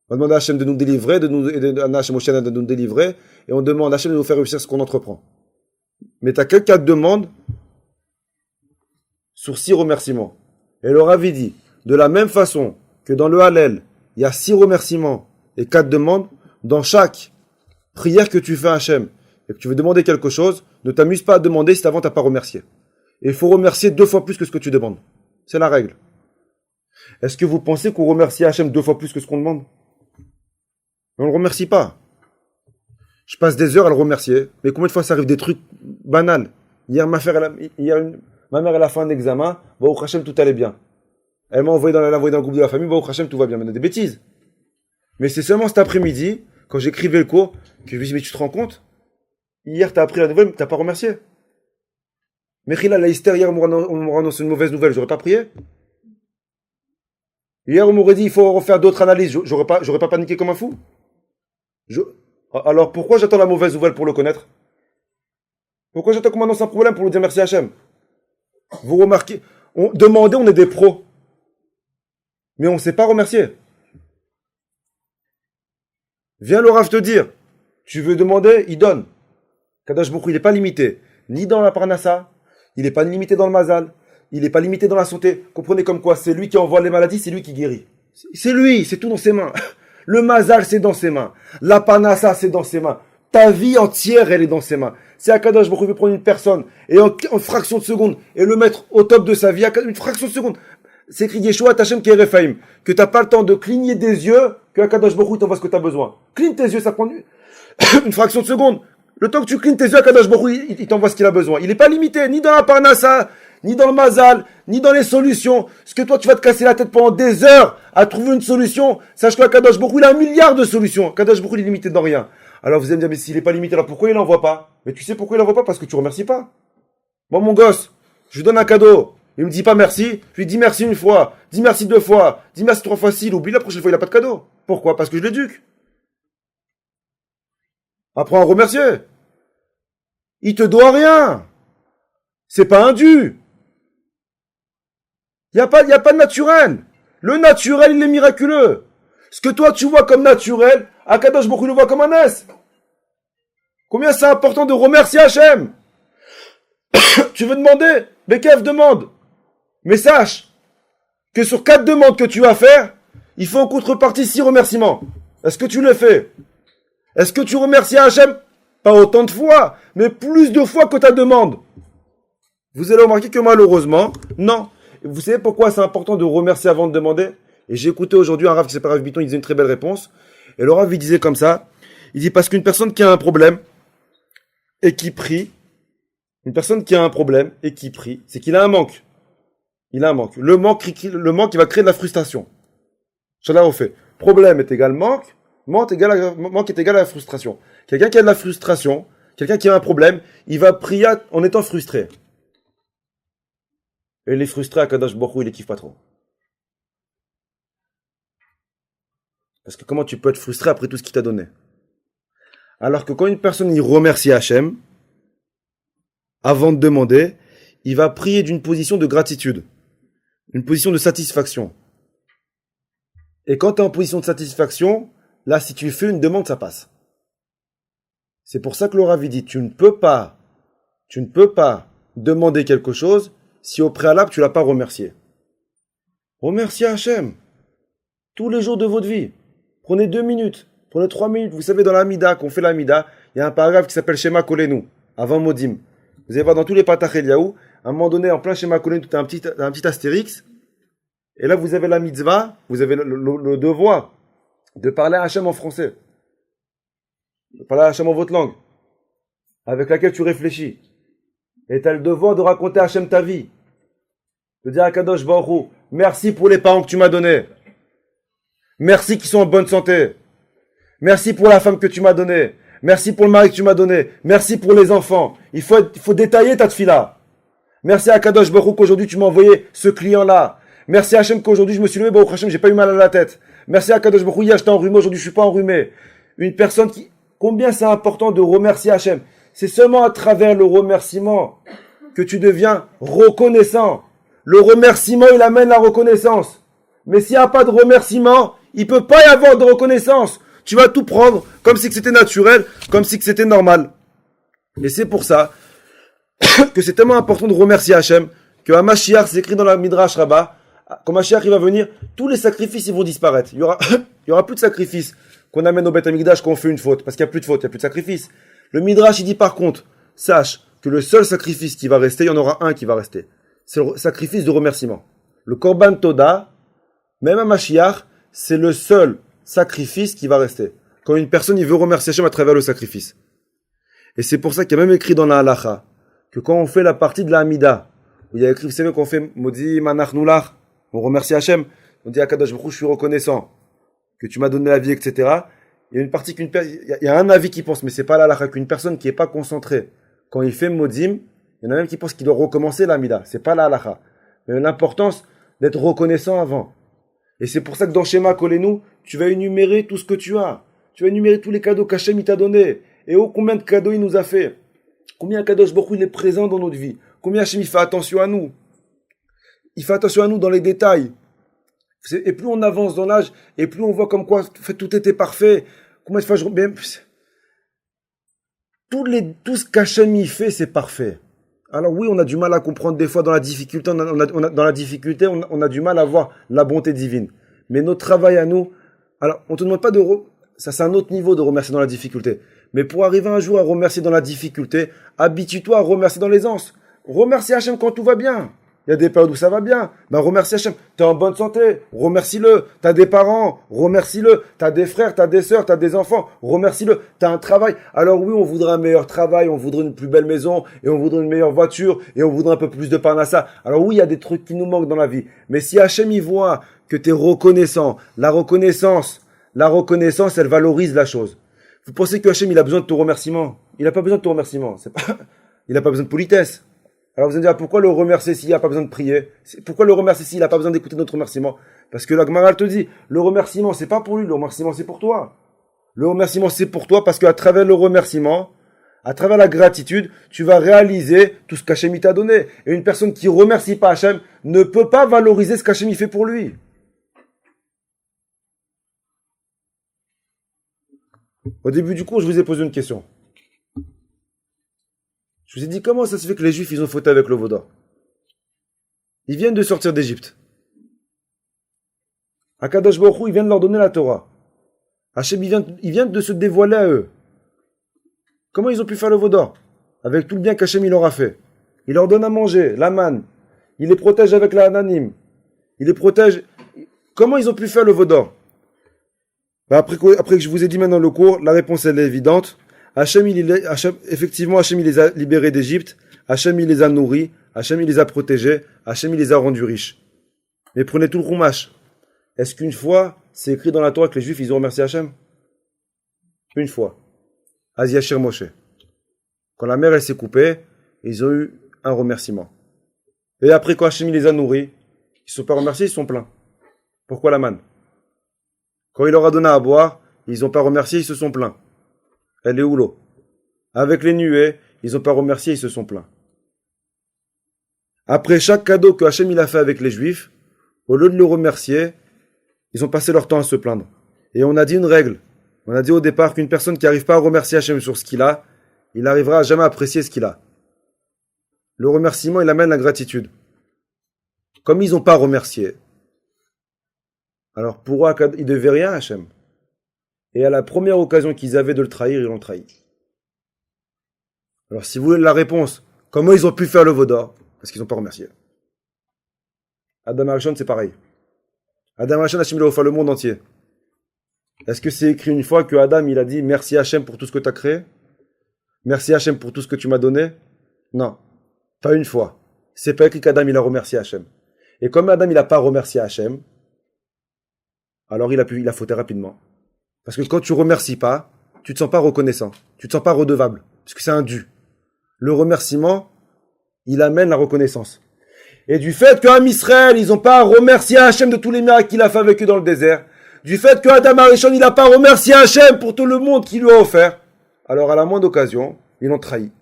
On va demander à Hachem de nous délivrer, et de Hachem Oshana de nous délivrer, et on demande à Hachem de nous faire réussir ce qu'on entreprend. Mais tu n'as que 4 demandes sur 6 remerciements. Et le Rav dit, de la même façon que dans le Hallel, il y a 6 remerciements et 4 demandes, dans chaque prière que tu fais à Hachem, et que tu veux demander quelque chose, ne t'amuse pas à demander si avant tu n'as pas remercié. Et il faut remercier 2 fois plus que ce que tu demandes. C'est la règle. Est-ce que vous pensez qu'on remercie Hachem 2 fois plus que ce qu'on demande? On ne le remercie pas. Je passe des heures à le remercier, mais combien de fois ça arrive des trucs banals? Hier, ma mère elle a fait un examen, Baruch Hachem, tout allait bien. Elle m'a envoyé dans le groupe de la famille, Baruch Hachem, tout va bien. Maintenant, des bêtises. Mais c'est seulement cet après-midi, quand j'écrivais le cours, que je me dis, mais tu te rends compte? Hier, tu as appris la nouvelle, mais tu n'as pas remercié. Mechila, la hystère, hier, on m'aurait annoncé une mauvaise nouvelle, j'aurais pas prié. Hier, on m'aurait dit, il faut refaire d'autres analyses, j'aurais pas paniqué comme un fou. Alors, pourquoi j'attends la mauvaise nouvelle pour le connaître? Pourquoi j'attends qu'on m'annonce un problème pour lui dire merci Hachem? Vous remarquez, demandez, on est des pros. Mais on ne sait pas remercier. Viens le Rav te dire, tu veux demander, il donne. Kadosh Baruch Hu, il n'est pas limité, ni dans la parnassa, il n'est pas limité dans le mazal, il n'est pas limité dans la santé. Comprenez comme quoi, c'est lui qui envoie les maladies, c'est lui qui guérit. C'est lui, c'est tout dans ses mains. Le mazal, c'est dans ses mains. La parnassa, c'est dans ses mains. Ta vie entière, elle est dans ses mains. Si Akadosh Baruch Hu veut prendre une personne et en fraction de seconde et le mettre au top de sa vie, une fraction de seconde, c'est écrit Yeshua Tachem Kerefaim, que t'as pas le temps de cligner des yeux, que Akadosh Baruch Hu t'envoie ce que t'as besoin. Cligne tes yeux, ça prend une fraction de seconde. Le temps que tu clignes tes yeux, Akadosh Baruch Hu, il t'envoie ce qu'il a besoin. Il est pas limité, ni dans la parnassa, ni dans le mazal, ni dans les solutions. Ce que toi, tu vas te casser la tête pendant des heures à trouver une solution, sache que Akadosh Baruch Hu, il a 1 milliard de solutions. Akadosh Baruch Hu, il est limité dans rien. Alors vous allez me dire, mais s'il est pas limité, alors pourquoi il l'envoie pas? Mais tu sais pourquoi il l'envoie pas? Parce que tu remercies pas. Bon, mon gosse, je lui donne un cadeau. Il me dit pas merci. Je lui dis merci une fois, dis merci 2 fois, dis merci 3 fois. S'il oublie, la prochaine fois, il a pas de cadeau. Pourquoi? Parce que je l'éduque. Apprends à remercier. Il te doit rien. C'est pas un dû. Il y a pas de naturel. Le naturel, il est miraculeux. Ce que toi, tu vois comme naturel, Akadosh Baruch Hu le voit comme un S. Combien c'est important de remercier Hachem. Tu veux demander? Bekef demande. Mais sache que sur 4 demandes que tu vas faire, il faut en contrepartie 6 remerciements. Est-ce que tu le fais? Est-ce que tu remercies Hachem? Pas autant de fois, mais plus de fois que ta demande. Vous allez remarquer que malheureusement, non. Vous savez pourquoi c'est important de remercier avant de demander? Et j'ai écouté aujourd'hui un Rav qui s'appelle Rav Biton, il disait une très belle réponse. Et le Rav, il disait comme ça, il dit parce qu'une personne qui a un problème et qui prie, une personne qui a un problème et qui prie, c'est qu'il a un manque. Il a un manque. Le manque, il va créer de la frustration. Cela on fait. Problème est égal manque, manque est égal à la frustration. Quelqu'un qui a de la frustration, quelqu'un qui a un problème, il va prier en étant frustré. Et les frustrés, Akadosh Baruch Hu, il les kiffe pas trop. Parce que comment tu peux être frustré après tout ce qu'il t'a donné? Alors que quand une personne y remercie Hachem, avant de demander, il va prier d'une position de gratitude, une position de satisfaction. Et quand tu es en position de satisfaction, là, si tu fais une demande, ça passe. C'est pour ça que le Rav dit, tu ne peux pas demander quelque chose si au préalable, tu l'as pas remercié. Remerciez Hachem. Tous les jours de votre vie. Prenez 2 minutes, prenez 3 minutes. Vous savez, dans l'Amida, qu'on fait l'Amida, il y a un paragraphe qui s'appelle Shema Kolenu, avant Modim. Vous allez voir dans tous les Patach Eliaou, à un moment donné, en plein Shema Kolenu, tu as un petit astérix. Et là, vous avez la mitzvah, vous avez le devoir de parler à Hachem en français. De parler à Hachem en votre langue, avec laquelle tu réfléchis. Et tu as le devoir de raconter à Hachem ta vie. De dire à Kadosh Baruch Hu, merci pour les parents que tu m'as donnés. Merci qu'ils sont en bonne santé. Merci pour la femme que tu m'as donnée. Merci pour le mari que tu m'as donné. Merci pour les enfants. Il faut détailler ta tfila. Merci à Kadosh Baruch Hu qu'aujourd'hui tu m'as envoyé ce client-là. Merci à Hachem qu'aujourd'hui je me suis levé, Baruch Hachem, j'ai pas eu mal à la tête. Merci à Kadosh Baruch Hu, hier j'étais enrhumé, aujourd'hui je suis pas enrhumé. Une personne qui, combien c'est important de remercier Hachem. C'est seulement à travers le remerciement que tu deviens reconnaissant. Le remerciement, il amène la reconnaissance. Mais s'il n'y a pas de remerciement, il peut pas y avoir de reconnaissance. Tu vas tout prendre comme si c'était naturel, comme si c'était normal. Et c'est pour ça que c'est tellement important de remercier Hachem, que à Mashiach, c'est écrit dans la Midrash Rabbah, quand Mashiach il va venir, tous les sacrifices ils vont disparaître. Il y aura plus de sacrifices qu'on amène au Beth Amikdash quand on fait une faute, parce qu'il n'y a plus de faute, il n'y a plus de sacrifices. Le Midrash il dit par contre, sache que le seul sacrifice qui va rester, il y en aura un qui va rester. C'est le sacrifice de remerciement. Le Korban Toda, même à Mashiach, c'est le seul sacrifice qui va rester. Quand une personne il veut remercier Hachem à travers le sacrifice. Et c'est pour ça qu'il y a même écrit dans la Halacha, que quand on fait la partie de la Hamida, il y a écrit, vous savez qu'on fait Modi Manachnulach, on remercie Hachem, on dit à Kadosh Baruch Hu, je suis reconnaissant que tu m'as donné la vie, etc. Il y a une partie il y a un avis qui pense, mais c'est pas la halakha, qu'une personne qui est pas concentrée, quand il fait Modim, il y en a même qui pensent qu'il doit recommencer l'Amida. C'est pas la halakha. Mais l'importance d'être reconnaissant avant. Et c'est pour ça que dans Shema Kolenu, tu vas énumérer tout ce que tu as. Tu vas énumérer tous les cadeaux qu'Hachem il t'a donnés. Et oh, combien de cadeaux il nous a fait. Combien Kadosh Baruch Hu il est présent dans notre vie. Combien Hachem il fait attention à nous. Il fait attention à nous dans les détails. Et plus on avance dans l'âge, et plus on voit comme quoi tout était parfait. Comment il fait tout ce qu'Hachem y fait, c'est parfait. Alors oui, on a du mal à comprendre des fois dans la difficulté. Dans la difficulté, on a du mal à voir la bonté divine. Mais notre travail à nous, alors on te demande pas ça c'est un autre niveau de remercier dans la difficulté. Mais pour arriver un jour à remercier dans la difficulté, habitue-toi à remercier dans l'aisance. Remercie Hachem quand tout va bien. Il y a des périodes où ça va bien. Ben, remercie Hachem. T'es en bonne santé. Remercie-le. T'as des parents. Remercie-le. T'as des frères, t'as des sœurs, t'as des enfants. Remercie-le. T'as un travail. Alors oui, on voudrait un meilleur travail, on voudrait une plus belle maison, et on voudrait une meilleure voiture, et on voudrait un peu plus de parnassa. Alors oui, il y a des trucs qui nous manquent dans la vie. Mais si Hachem y voit que t'es reconnaissant, la reconnaissance, elle valorise la chose. Vous pensez que Hachem, il a besoin de ton remerciement? Il n'a pas besoin de ton remerciement. Il n'a pas besoin de politesse. Alors vous allez dire, pourquoi le remercier s'il n'a pas besoin de prier? Pourquoi le remercier s'il n'a pas besoin d'écouter notre remerciement? Parce que la Gemara te dit, le remerciement, c'est pas pour lui, le remerciement, c'est pour toi. Le remerciement, c'est pour toi parce qu'à travers le remerciement, à travers la gratitude, tu vas réaliser tout ce qu'Hachem t'a donné. Et une personne qui remercie pas Hachem ne peut pas valoriser ce qu'Hachem fait pour lui. Au début du cours, je vous ai posé une question. Je vous ai dit, comment ça se fait que les Juifs, ils ont fauté avec le veau d'or? Ils viennent de sortir d'Égypte. Akadosh Baruch Hu, il vient de leur donner la Torah. Hachem, il vient de se dévoiler à eux. Comment ils ont pu faire le veau d'or? Avec tout le bien qu'Hachem il leur a fait. Il leur donne à manger, la manne. Il les protège avec la anonyme. Il les protège. Comment ils ont pu faire le veau d'or? Après que je vous ai dit maintenant le cours, la réponse elle est évidente. Effectivement, Hachem il les a libérés d'Égypte. Hachem il les a nourris. Hachem il les a protégés. Hachem il les a rendus riches. Mais prenez tout le Chumash. Est-ce qu'une fois, c'est écrit dans la Torah que les Juifs ils ont remercié Hachem? Une fois. Az Yashir Moshe. Quand la mer elle s'est coupée, ils ont eu un remerciement. Et après quand Hachem il les a nourris, ils ne sont pas remerciés, ils sont pleins. Pourquoi la manne? Quand il leur a donné à boire, ils n'ont pas remercié, ils se sont plaints. Elle est où l'eau? Avec les nuées, ils n'ont pas remercié, ils se sont plaints. Après chaque cadeau que Hachem il a fait avec les Juifs, au lieu de le remercier, ils ont passé leur temps à se plaindre. Et on a dit une règle. On a dit au départ qu'une personne qui n'arrive pas à remercier Hachem sur ce qu'il a, il n'arrivera à jamais apprécier ce qu'il a. Le remerciement, il amène la gratitude. Comme ils n'ont pas remercié, alors pour eux, ils ne devaient rien à Hachem. Et à la première occasion qu'ils avaient de le trahir, ils l'ont trahi. Alors si vous voulez la réponse, comment ils ont pu faire le veau d'or? Parce qu'ils n'ont pas remercié. Adam Arishon, c'est pareil. Adam Arishon, Hachem, il a offert le monde entier. Est-ce que c'est écrit une fois que Adam, il a dit merci Hachem pour tout ce que tu as créé? Merci Hachem pour tout ce que tu m'as donné? Non. Pas une fois. C'est pas écrit qu'Adam, il a remercié Hachem. Et comme Adam, il n'a pas remercié Hachem, alors il a fauté rapidement. Parce que quand tu remercies pas, tu te sens pas reconnaissant. Tu te sens pas redevable. Parce que c'est un dû. Le remerciement, il amène la reconnaissance. Et du fait qu'Am Israël, ils n'ont pas remercié Hachem de tous les miracles qu'il a fait avec eux dans le désert, du fait que Adam Arishon, il n'a pas remercié Hachem pour tout le monde qu'il lui a offert, alors à la moindre occasion, ils l'ont trahi.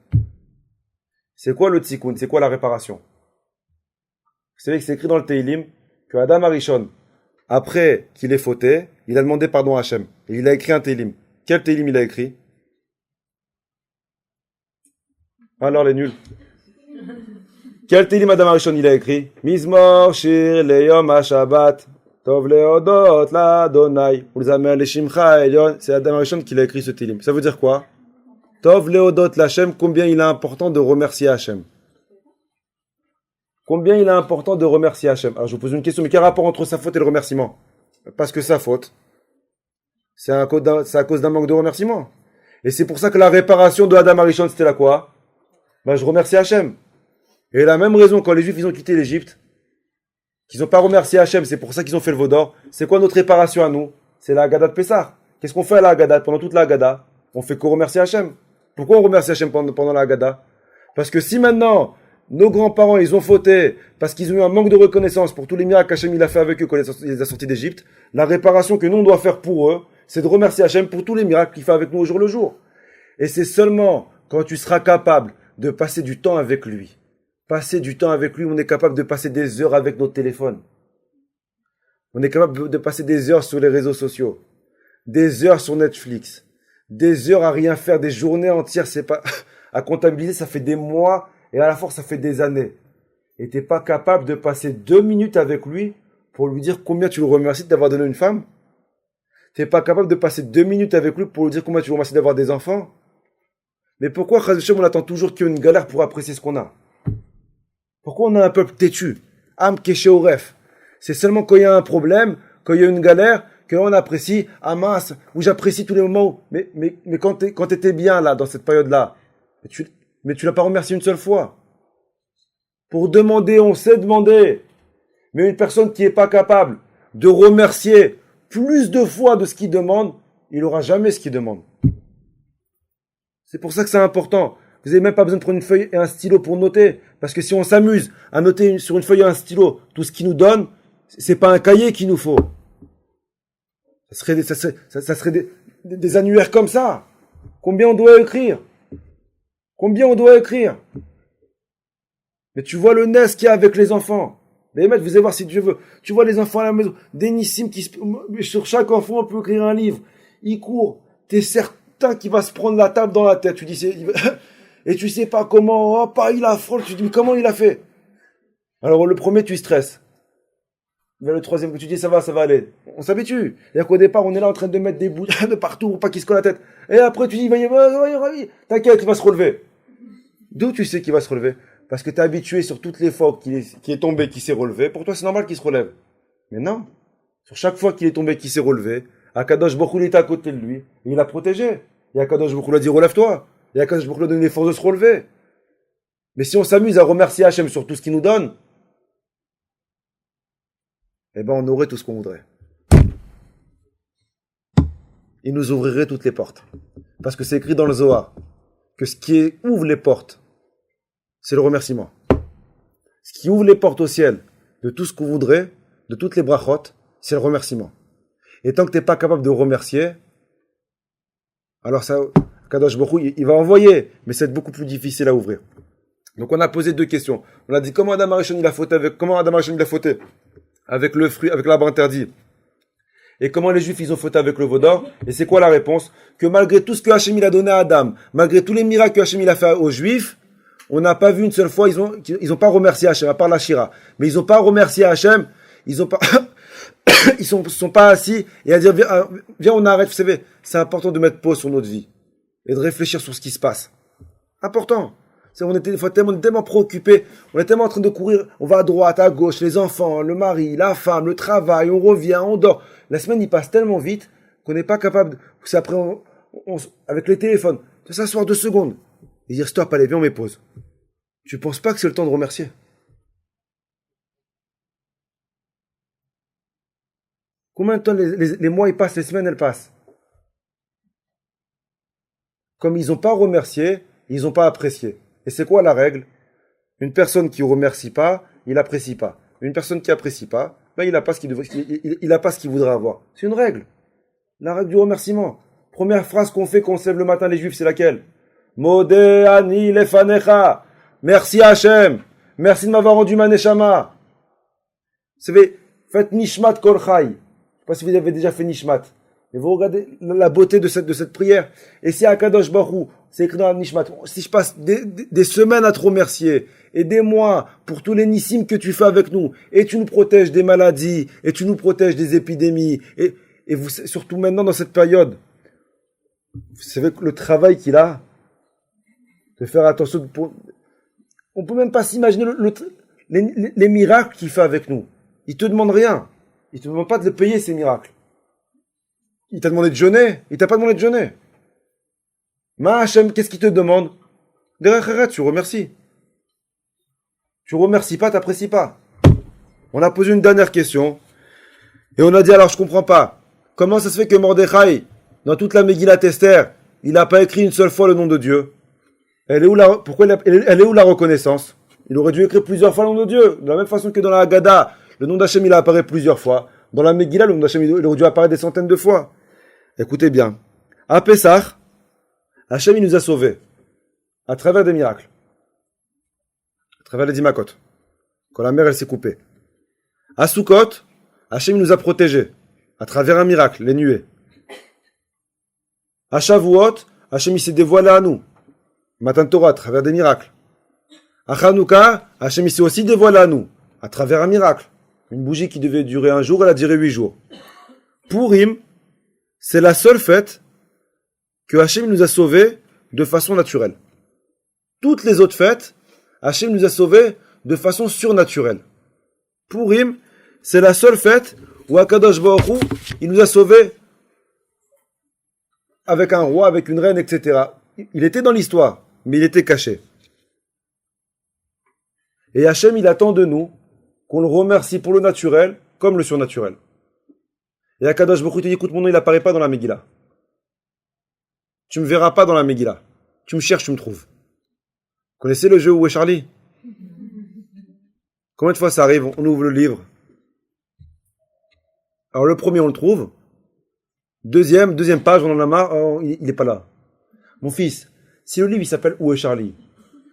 C'est quoi le tikkun? C'est quoi la réparation? Vous savez que c'est écrit dans le Teilim que Adam Arishon, après qu'il ait fauté, il a demandé pardon à Hachem. Et il a écrit un Teilim. Quel Teilim il a écrit? Alors les nuls. Quel Teilim Adam Arishon il a écrit? Mizmor shir leyom ha-shabbat tov leodot l'Adonai ulzamer leshimcha elyon. C'est Adam Arishon qui l'a écrit ce Teilim. Ça veut dire quoi? Tov leodot l'Hachem, combien il est important de remercier Hachem. Combien il est important de remercier Hachem. Alors je vous pose une question, mais quel rapport entre sa faute et le remerciement? Parce que sa faute, c'est à cause d'un manque de remerciement. Et c'est pour ça que la réparation de Adam Arishon, c'était là quoi? Je remercie Hachem. Et la même raison, quand les Juifs ils ont quitté l'Égypte, qu'ils n'ont pas remercié Hachem, c'est pour ça qu'ils ont fait le veau d'or. C'est quoi notre réparation à nous? C'est la Haggadah de Pessah. Qu'est-ce qu'on fait à la Haggadah? Pendant toute la Haggadah, on fait que remercier Hachem. Pourquoi on remercie Hachem pendant la Haggadah? Parce que si maintenant, nos grands-parents, ils ont fauté, parce qu'ils ont eu un manque de reconnaissance pour tous les miracles qu'Hachem il a fait avec eux quand il les a sortis d'Égypte, la réparation que nous on doit faire pour eux, c'est de remercier Hachem pour tous les miracles qu'il fait avec nous au jour le jour. Et c'est seulement quand tu seras capable de passer du temps avec lui. Passer du temps avec lui, on est capable de passer des heures avec notre téléphone. On est capable de passer des heures sur les réseaux sociaux, des heures sur Netflix, des heures à rien faire, des journées entières, c'est pas à comptabiliser, ça fait des mois et à la force ça fait des années. Et t'es pas capable de passer 2 minutes avec lui pour lui dire combien tu le remercies d'avoir donné une femme. T'es pas capable de passer 2 minutes avec lui pour lui dire combien tu le remercies d'avoir des enfants. Mais pourquoi, Chaz Hashem, on attend toujours qu'il y ait une galère pour apprécier ce qu'on a? Pourquoi on a un peuple têtu? Am Keshe Oref. C'est seulement quand il y a un problème, quand il y a une galère, qu'on apprécie, ah mince, où j'apprécie tous les moments. Mais quand t'étais bien là, dans cette période-là, mais tu l'as pas remercié une seule fois. Pour demander, on sait demander. Mais une personne qui est pas capable de remercier plus de fois de ce qu'il demande, il aura jamais ce qu'il demande. C'est pour ça que c'est important. Vous n'avez même pas besoin de prendre une feuille et un stylo pour noter. Parce que si on s'amuse à noter sur une feuille et un stylo tout ce qu'il nous donne, c'est pas un cahier qu'il nous faut. Ça serait des annuaires comme ça. Combien on doit écrire? Combien on doit écrire? Mais tu vois le nez qu'il y a avec les enfants. Les mecs, vous allez voir si Dieu veut. Tu vois les enfants à la maison. Des nissimes sur chaque enfant, on peut écrire un livre. Il court. T'es certain qu'il va se prendre la table dans la tête. Tu dis, et tu sais pas comment, oh, pas il a frôle. Tu dis, mais comment il a fait? Alors, le premier, tu stresses. Vers le troisième, que tu dis, ça va aller. On s'habitue. C'est-à-dire qu'au départ, on est là en train de mettre des bouts de partout pour pas qu'il se colle la tête. Et après, tu dis, t'inquiète, il va se relever. D'où tu sais qu'il va se relever? Parce que t'es habitué sur toutes les fois qu'il est tombé, qu'il s'est relevé. Pour toi, c'est normal qu'il se relève. Mais non. Sur chaque fois qu'il est tombé, qu'il s'est relevé, Akadosh Baruch Hu était à côté de lui. Et il l'a protégé. Et Akadosh Baruch Hu lui a dit, relève-toi. Et Akadosh Baruch Hu lui a donné les forces de se relever. Mais si on s'amuse à remercier Hachem sur tout ce qu'il nous donne, eh ben, on aurait tout ce qu'on voudrait. Il nous ouvrirait toutes les portes. Parce que c'est écrit dans le Zohar que ce qui ouvre les portes, c'est le remerciement. Ce qui ouvre les portes au ciel de tout ce qu'on voudrait, de toutes les brachot, c'est le remerciement. Et tant que tu n'es pas capable de remercier, alors ça, Kadosh Baruch Hu, il va envoyer, mais c'est beaucoup plus difficile à ouvrir. Donc on a posé deux questions. On a dit comment Adam Arishon il a fauté avec le fruit, avec l'arbre interdit. Et comment les Juifs ils ont fauté avec le veau d'or. Et c'est quoi la réponse? Que malgré tout ce que Hachem il a donné à Adam, malgré tous les miracles que Hachem il a fait aux Juifs, on n'a pas vu une seule fois, ils ont pas remercié Hachem, à part la Shira. Mais ils ont pas remercié Hachem, ils ont pas, ils sont pas assis et à dire, viens, on arrête, vous savez, c'est important de mettre pause sur notre vie. Et de réfléchir sur ce qui se passe. Important. On était des fois tellement préoccupés, on est tellement en train de courir, on va à droite, à gauche, les enfants, le mari, la femme, le travail, on revient, on dort. La semaine, il passe tellement vite qu'on n'est pas capable, c'est après, avec les téléphones, de s'asseoir 2 secondes et dire stop, allez, viens, on met pause. Tu penses pas que c'est le temps de remercier? Combien de temps les mois ils passent, les semaines elles passent? Comme ils n'ont pas remercié, ils n'ont pas apprécié. Et c'est quoi la règle? Une personne qui ne remercie pas, il n'apprécie pas. Une personne qui n'apprécie pas, ben il n'a pas ce qu'il voudrait avoir. C'est une règle. La règle du remerciement. Première phrase qu'on fait quand on se lève le matin, les Juifs, c'est laquelle? Modé ani lefanecha. Merci Hachem. Merci de m'avoir rendu ma neshama. Vous savez, faites nishmat kol chai. Je ne sais pas si vous avez déjà fait nishmat. Mais vous regardez la beauté de cette prière. Et si à Kadosh Baruch Hu, c'est écrit dans la Nishmat, si je passe des semaines à te remercier, et des mois pour tous les nissim que tu fais avec nous, et tu nous protèges des maladies, et tu nous protèges des épidémies, et vous, surtout maintenant dans cette période, vous savez que le travail qu'il a, de faire attention, on peut même pas s'imaginer les miracles qu'il fait avec nous. Il te demande rien. Il te demande pas de le payer, ces miracles. Il t'a demandé de jeûner. Il t'a pas demandé de jeûner. Ma Hachem, qu'est-ce qu'il te demande? Derech, tu remercies. Tu remercies pas, t'apprécies pas. On a posé une dernière question. Et on a dit, alors je comprends pas. Comment ça se fait que Mordechai, dans toute la Megillat Esther, il n'a pas écrit une seule fois le nom de Dieu? Elle est où la reconnaissance? Il aurait dû écrire plusieurs fois le nom de Dieu. De la même façon que dans la Haggadah, le nom d'Hachem, il apparaît plusieurs fois. Dans la Megillah, le nom d'Hachem, il aurait dû apparaître des centaines de fois. Écoutez bien. À Pessah, Hachem, il nous a sauvés. À travers des miracles. À travers les 10 makot. Quand la mer, elle s'est coupée. À Sukkot, Hachem, il nous a protégés. À travers un miracle, les nuées. À Shavuot, Hachem, il s'est dévoilé à nous. Matan Torah, à travers des miracles. À Chanukah, Hachem, il s'est aussi dévoilé à nous. À travers un miracle. Une bougie qui devait durer 1 jour, elle a duré 8 jours. Purim, c'est la seule fête que Hachem nous a sauvés de façon naturelle. Toutes les autres fêtes, Hachem nous a sauvés de façon surnaturelle. Purim, c'est la seule fête où Akadosh Baruch Hu, il nous a sauvés avec un roi, avec une reine, etc. Il était dans l'histoire, mais il était caché. Et Hachem, il attend de nous qu'on le remercie pour le naturel comme le surnaturel. Et Akadosh Baruch Hu te dit, écoute, mon nom, il apparaît pas dans la Megillah. Tu me verras pas dans la Megillah. Tu me cherches, tu me trouves. Vous connaissez le jeu Où est Charlie? Combien de fois ça arrive? On ouvre le livre. Alors le premier, on le trouve. Deuxième page, on en a marre. Oh, il n'est pas là. Mon fils, si le livre il s'appelle Où est Charlie,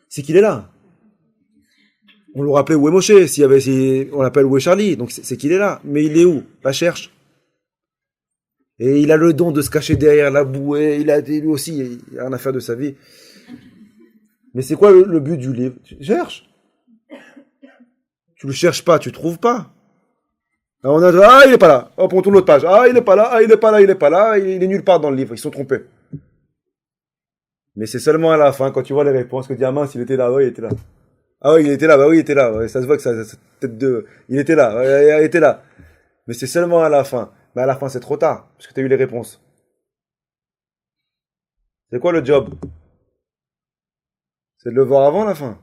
c'est qu'il est là. On l'aurait appelé Où est Moshe, on l'appelle Où est Charlie, donc c'est qu'il est là. Mais il est où? La cherche. Et il a le don de se cacher derrière la bouée, lui aussi, il a rien à faire de sa vie. Mais c'est quoi le but du livre? Tu cherches. Tu le cherches pas, tu trouves pas. Alors on a il est pas là. Hop, on tourne l'autre page. Il est pas là, il est pas là, il est pas là, il est nulle part dans le livre, ils sont trompés. Mais c'est seulement à la fin, quand tu vois les réponses, que tu dis, ah mince, il était là, il était là. Ah oui, il était là, bah oui, il était là. Ouais, ça se voit que ça tête de... Il était là, il était là. Mais c'est seulement à la fin. Mais à la fin, c'est trop tard, parce que tu as eu les réponses. C'est quoi le job? C'est de le voir avant la fin.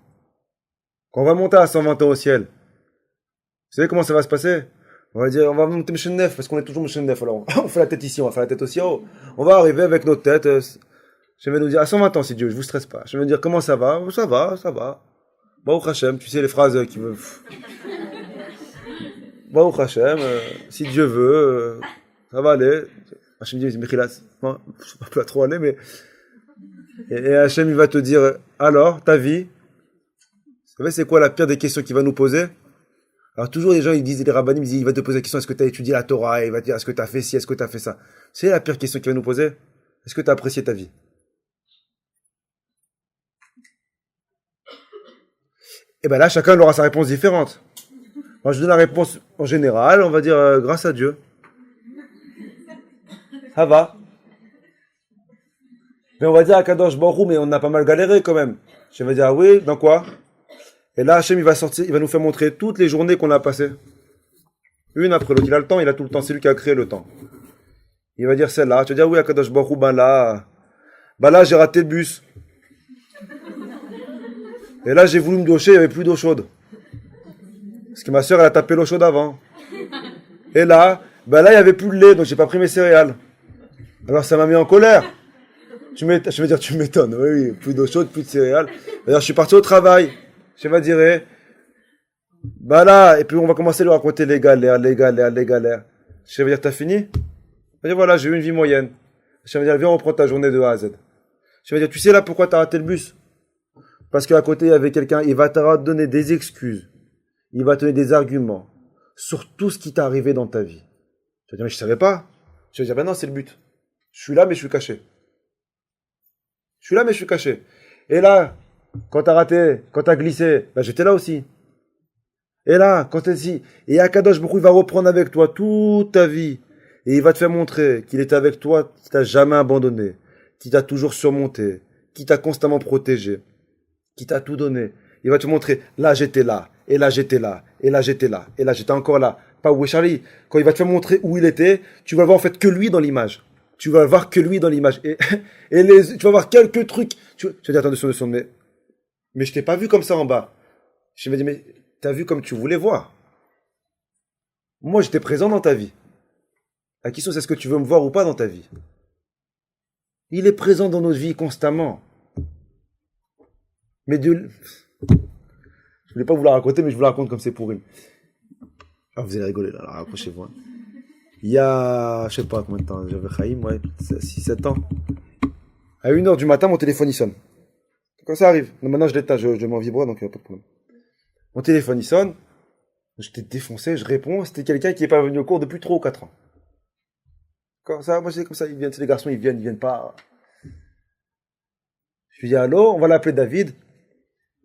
Quand on va monter à 120 ans au ciel, vous savez comment ça va se passer? On va dire, on va monter Mishon Nef, parce qu'on est toujours Mishon Nef. Alors, on fait la tête ici, on va faire la tête aussi en haut. On va arriver avec notre tête. Je vais nous dire, à 120 ans, si Dieu, je vous stresse pas. Je vais nous dire, comment ça va? Ça va, ça va. Baruch Hashem, tu sais les phrases qui me... Baruch Hashem, si Dieu veut, ça va aller. Hashem dit, Mechilas, non, je ne vais pas trop aller, mais... Et Hashem, il va te dire, alors, ta vie, vous savez, c'est quoi la pire des questions qu'il va nous poser? Alors, toujours les gens, ils disent, les rabbinim, ils disent, il va te poser la question, est-ce que tu as étudié la Torah? Et il va te dire, est-ce que tu as fait ci, est-ce que tu as fait ça? C'est la pire question qu'il va nous poser. Est-ce que tu as apprécié ta vie? Et ben là, chacun aura sa réponse différente. Moi, je donne la réponse en général, on va dire, grâce à Dieu. Ça va. Mais on va dire à Kadosh Baruch Hu, mais on a pas mal galéré quand même. Je vais dire, ah oui, dans quoi? Et là, Hachem, il va nous faire montrer toutes les journées qu'on a passées. Une après l'autre. Il a le temps, il a tout le temps. C'est lui qui a créé le temps. Il va dire celle-là. Tu vas dire, oui, à Kadosh Baruch Hu, ben là, j'ai raté le bus. Et là, j'ai voulu me doucher, il n'y avait plus d'eau chaude. Parce que ma soeur, elle a tapé l'eau chaude avant. Et là, il n'y avait plus de lait, donc j'ai pas pris mes céréales. Alors ça m'a mis en colère. Je vais dire, tu m'étonnes. Oui, plus d'eau chaude, plus de céréales. D'ailleurs, je suis parti au travail. Je vais dire, là, et puis on va commencer à lui raconter les galères. Je vais dire, t'as fini? Je vais dire, voilà, j'ai eu une vie moyenne. Je vais dire, viens, on prend ta journée de A à Z. Je vais dire, tu sais là pourquoi t'as raté le bus? Parce qu'à côté, il y avait quelqu'un, il va te donner des excuses. Il va te donner des arguments sur tout ce qui t'est arrivé dans ta vie. Tu vas dire, mais je savais pas. Je vais dire, ben non, c'est le but. Je suis là, mais je suis caché. Et là, quand t'as raté, quand t'as glissé, ben j'étais là aussi. Et là, quand t'es ici, et Akadosh Baruch Hu, il va reprendre avec toi toute ta vie. Et il va te faire montrer qu'il est avec toi, qu'il t'a jamais abandonné, qu'il t'a toujours surmonté, qu'il t'a constamment protégé, qui t'a tout donné. Il va te montrer, là j'étais là, et là j'étais là, et là j'étais là, et là j'étais encore là. Pas où est Charlie. Quand il va te faire montrer où il était, tu vas voir en fait que lui dans l'image. Tu vas voir que lui dans l'image. Et tu vas voir quelques trucs. Tu vas dire, attention, mais je t'ai pas vu comme ça en bas. Je vais dire, mais t'as vu comme tu voulais voir. Moi j'étais présent dans ta vie. La question c'est est-ce que tu veux me voir ou pas dans ta vie. Il est présent dans notre vie constamment. Mais Dieu... Je voulais pas vous la raconter, mais je vous la raconte comme c'est pourri. Ah, vous allez rigoler là, alors accrochez-vous. Hein. Il y a, je sais pas combien de temps, j'avais Chaim, 6-7 ans. À 1h du matin, mon téléphone il sonne. Quand ça arrive, maintenant je l'éteins, je mets en vibreur, donc il n'y a pas de problème. Mon téléphone il sonne, j'étais défoncé, je réponds, c'était quelqu'un qui n'est pas venu au cours depuis 3 ou 4 ans. Quand ça, moi c'est comme ça, ils viennent, c'est les garçons, ils viennent pas. Je lui dis allô, on va l'appeler David.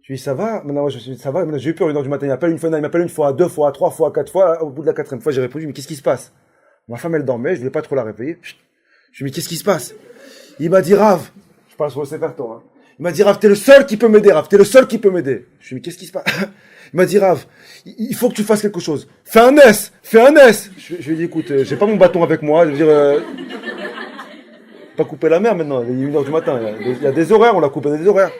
Je lui dis ça va, maintenant ça va, maintenant j'ai eu peur 1h du matin, il m'appelle une fois, 2 fois, 3 fois, 4 fois, au bout de la 4e fois j'ai répondu, mais qu'est-ce qui se passe? Ma femme elle dormait, je voulais pas trop la réveiller. Je lui dis mais qu'est-ce qui se passe? Il m'a dit Rav, je parle sur le Sefer Torah. Il m'a dit, Rav, t'es le seul qui peut m'aider, Rav, t'es le seul qui peut m'aider. Je lui ai dit, mais qu'est-ce qui se passe? Il m'a dit, Rav, il faut que tu fasses quelque chose. Fais un S, fais un S. Je lui ai dit, écoute, j'ai pas mon bâton avec moi, je veux dire, pas couper la mer maintenant, il est 1h du matin, il y a des horaires, on l'a coupé des horaires.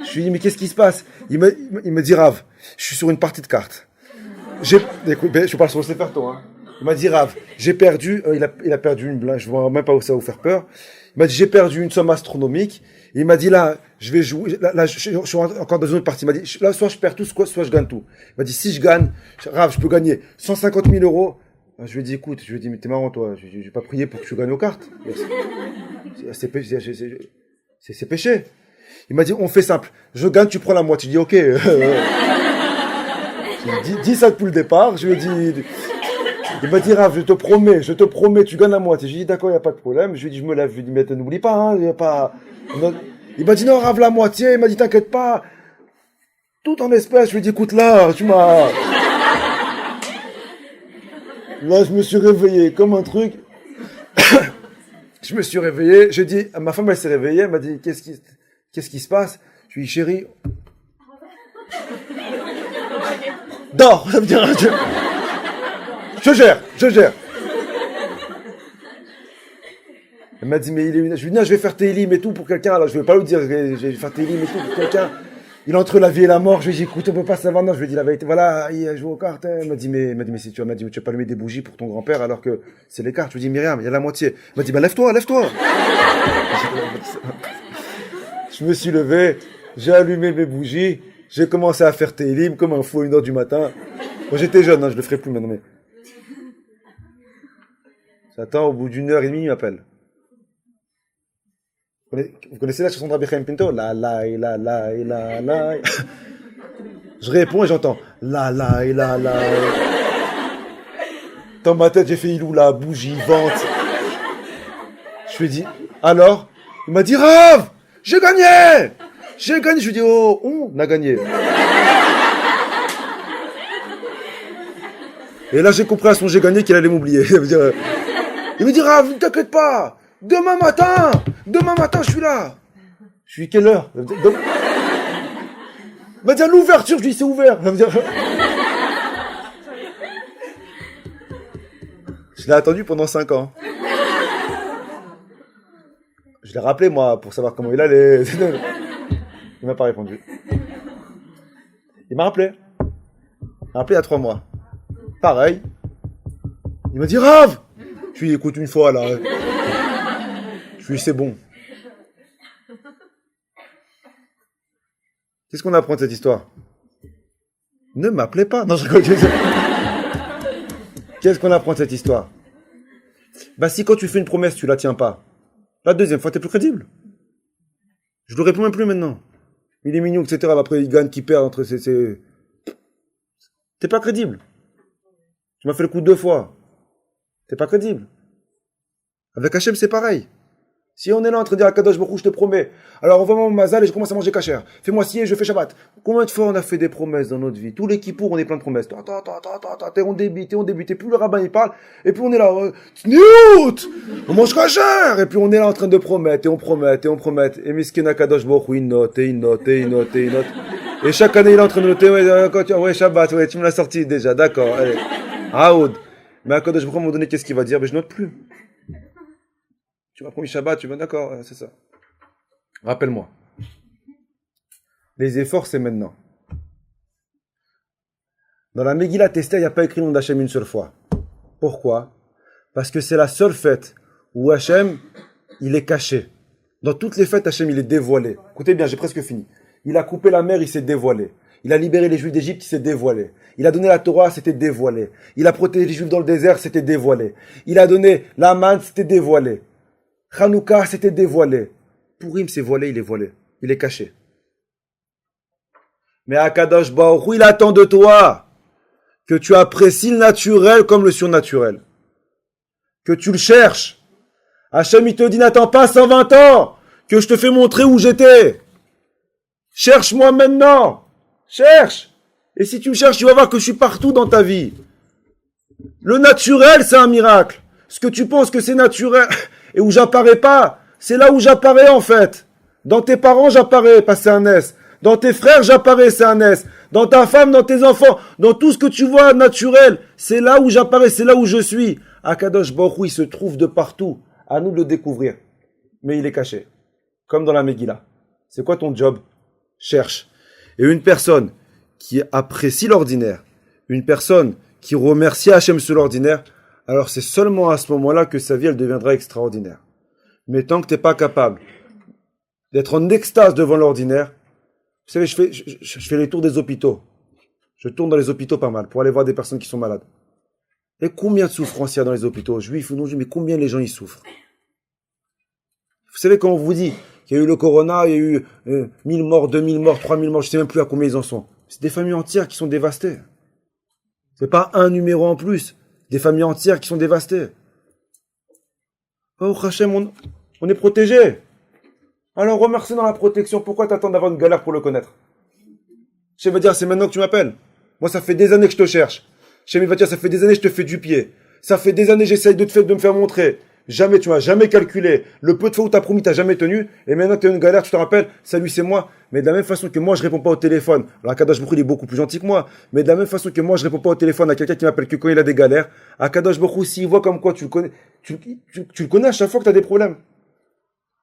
Je lui ai dit, mais qu'est-ce qui se passe? Il me dit, Rav, je suis sur une partie de cartes. Écoute, je parle sur le Seferto, hein. Il m'a dit, Rav, j'ai perdu, il a perdu une blague, je vois même pas où ça va vous faire peur. Il m'a dit, j'ai perdu une somme astronomique. Et il m'a dit, là, je vais jouer, là, je suis encore dans une autre partie. Il m'a dit, là, soit je perds tout, soit je gagne tout. Il m'a dit, si je gagne, Rav, je peux gagner 150 000 euros. Je lui ai dit, écoute, mais t'es marrant, toi. Je vais pas prier pour que tu gagnes aux cartes. C'est péché. Il m'a dit, on fait simple. Je gagne, tu prends la moitié. Je dis, ok. Dis ça depuis le départ. Je lui ai dit, il m'a dit, Rav, je te promets, tu gagnes la moitié. J'ai dit, d'accord, il n'y a pas de problème. Je lui ai dit, je me lève. Je lui ai dit, mais n'oublie pas, hein, y a pas, il m'a dit, non, Rav, la moitié. Il m'a dit, t'inquiète pas. Tout en espèces. Je lui ai dit, écoute, là, là, je me suis réveillé comme un truc. Je me suis réveillé. J'ai dit, ma femme, elle s'est réveillée. Elle m'a dit, qu'est-ce qui se passe? Je lui ai dit, chérie. Dors, ça veut dire, je gère. Elle m'a dit, mais je lui ai dit, non, je vais faire Télim et tout pour quelqu'un. Alors, je vais pas lui dire, je vais faire Télim et tout pour quelqu'un. Il est entre la vie et la mort. Je lui ai dit, écoute, on peut pas savoir. Non, je lui ai dit la vérité. Voilà, il a joué aux cartes. Elle m'a dit, mais si tu vas pas allumer des bougies pour ton grand-père alors que c'est les cartes. Je lui ai dit, Myriam, il y a la moitié. Elle m'a dit, lève-toi. Je me suis levé, j'ai allumé mes bougies, j'ai commencé à faire Télim comme un fou à 1h du matin. Moi, j'étais jeune, hein, je le ferai plus maintenant, mais. J'attends, au bout d'1h30, il m'appelle. Vous connaissez la chanson de Rabbi Chaim Pinto? La. Je réponds et j'entends la. Dans ma tête, j'ai fait Iloula, bougie, vente. Je lui ai dit, alors? Il m'a dit, Rav, j'ai gagné. Je lui ai dit, oh, on a gagné. Et là, j'ai compris à son j'ai gagné qu'il allait m'oublier. Il me dit, Rav, ne t'inquiète pas. Demain matin, je suis là. Je suis quelle heure? Il m'a dit à l'ouverture, je lui ai dit, c'est ouvert. Je l'ai attendu pendant 5 ans. Je l'ai rappelé, moi, pour savoir comment il allait. Il m'a pas répondu. Il m'a rappelé. Il m'a appelé il y a 3 mois. Pareil. Il m'a dit, Rav! Je lui ai dit, écoute, une fois, là. Je lui ai dit, c'est bon. Qu'est-ce qu'on apprend de cette histoire? Ne m'appelez pas. Non, je rigole. Qu'est-ce qu'on apprend de cette histoire? Bah, si quand tu fais une promesse, tu la tiens pas. La deuxième fois, t'es plus crédible. Je le réponds même plus maintenant. Il est mignon, etc. Après, il gagne, qui perd entre T'es pas crédible. Tu m'as fait le coup 2 fois. T'es pas crédible. Avec Hachem, c'est pareil. Si on est là en train de dire à Kadosh Baruch Hu, je te promets, alors on va mon mazal et je commence à manger kasher. Fais-moi ci et je fais Shabbat. Combien de fois on a fait des promesses dans notre vie? Tous les kippours, on est plein de promesses. On débite. Et plus le rabbin il parle, et puis on est là, Tsniout! On mange kasher! Et puis on est là en train de promettre, et on promet. Et Miskin Kadosh Baruch Hu, il note. Et chaque année il est en train de noter, ouais, Shabbat, ouais, tu me l'as sorti déjà, d'accord, allez. Aoud. Mais à Kadosh Baruch Hu, à un moment donné, qu'est-ce qu'il va dire? Mais je note plus. Tu m'as promis Shabbat, tu vas d'accord, c'est ça. Rappelle-moi. Les efforts, c'est maintenant. Dans la Megillat Esther, il n'y a pas écrit le nom d'Hachem une seule fois. Pourquoi? Parce que c'est la seule fête où Hachem, il est caché. Dans toutes les fêtes, Hachem, il est dévoilé. Écoutez bien, j'ai presque fini. Il a coupé la mer, il s'est dévoilé. Il a libéré les Juifs d'Égypte, il s'est dévoilé. Il a donné la Torah, c'était dévoilé. Il a protégé les Juifs dans le désert, c'était dévoilé. Il a donné la manne, c'était dévoilé. Hanouka, c'était dévoilé. Purim, c'est voilé, il est voilé. Il est caché. Mais Akadosh Baruch Hu, il attend de toi que tu apprécies le naturel comme le surnaturel. Que tu le cherches. Hachem, il te dit, n'attends pas 120 ans que je te fais montrer où j'étais. Cherche-moi maintenant. Cherche. Et si tu me cherches, tu vas voir que je suis partout dans ta vie. Le naturel, c'est un miracle. Ce que tu penses que c'est naturel et où j'apparais pas, c'est là où j'apparais en fait. Dans tes parents, j'apparais, pas c'est un S. Dans tes frères, j'apparais, c'est un S. Dans ta femme, dans tes enfants, dans tout ce que tu vois naturel, c'est là où j'apparais, c'est là où je suis. Akadosh Baruch Hu, il se trouve de partout. À nous de le découvrir. Mais il est caché. Comme dans la Megillah. C'est quoi ton job? Cherche. Et une personne qui apprécie l'ordinaire, une personne qui remercie Hachem sur l'ordinaire, alors c'est seulement à ce moment-là que sa vie, elle deviendra extraordinaire. Mais tant que tu n'es pas capable d'être en extase devant l'ordinaire, vous savez, je fais les tours des hôpitaux. Je tourne dans les hôpitaux pas mal pour aller voir des personnes qui sont malades. Et combien de souffrances il y a dans les hôpitaux, juifs ou non juifs, mais combien les gens y souffrent. Vous savez, quand on vous dit qu'il y a eu le corona, il y a eu 1000 morts, 2000 morts, 3000 morts, je ne sais même plus à combien ils en sont. C'est des familles entières qui sont dévastées. C'est pas un numéro en plus. Des familles entières qui sont dévastées. Oh, Hachem, on est protégé. Alors remercie dans la protection. Pourquoi t'attends d'avoir une galère pour le connaître? Hachem va dire, c'est maintenant que tu m'appelles. Moi, ça fait des années que je te cherche. Hachem va dire, ça fait des années que je te fais du pied. Ça fait des années que j'essaye de me faire montrer. Jamais, tu m'as jamais calculé. Le peu de fois où t'as promis, t'as jamais tenu. Et maintenant que t'as une galère, tu te rappelles, salut, c'est moi. Mais de la même façon que moi, je réponds pas au téléphone. Alors, Akadosh Baruch Hu, il est beaucoup plus gentil que moi. Mais de la même façon que moi, je réponds pas au téléphone à quelqu'un qui m'appelle que quand il a des galères. Akadosh Baruch Hu, s'il voit comme quoi tu le connais, tu le connais à chaque fois que t'as des problèmes.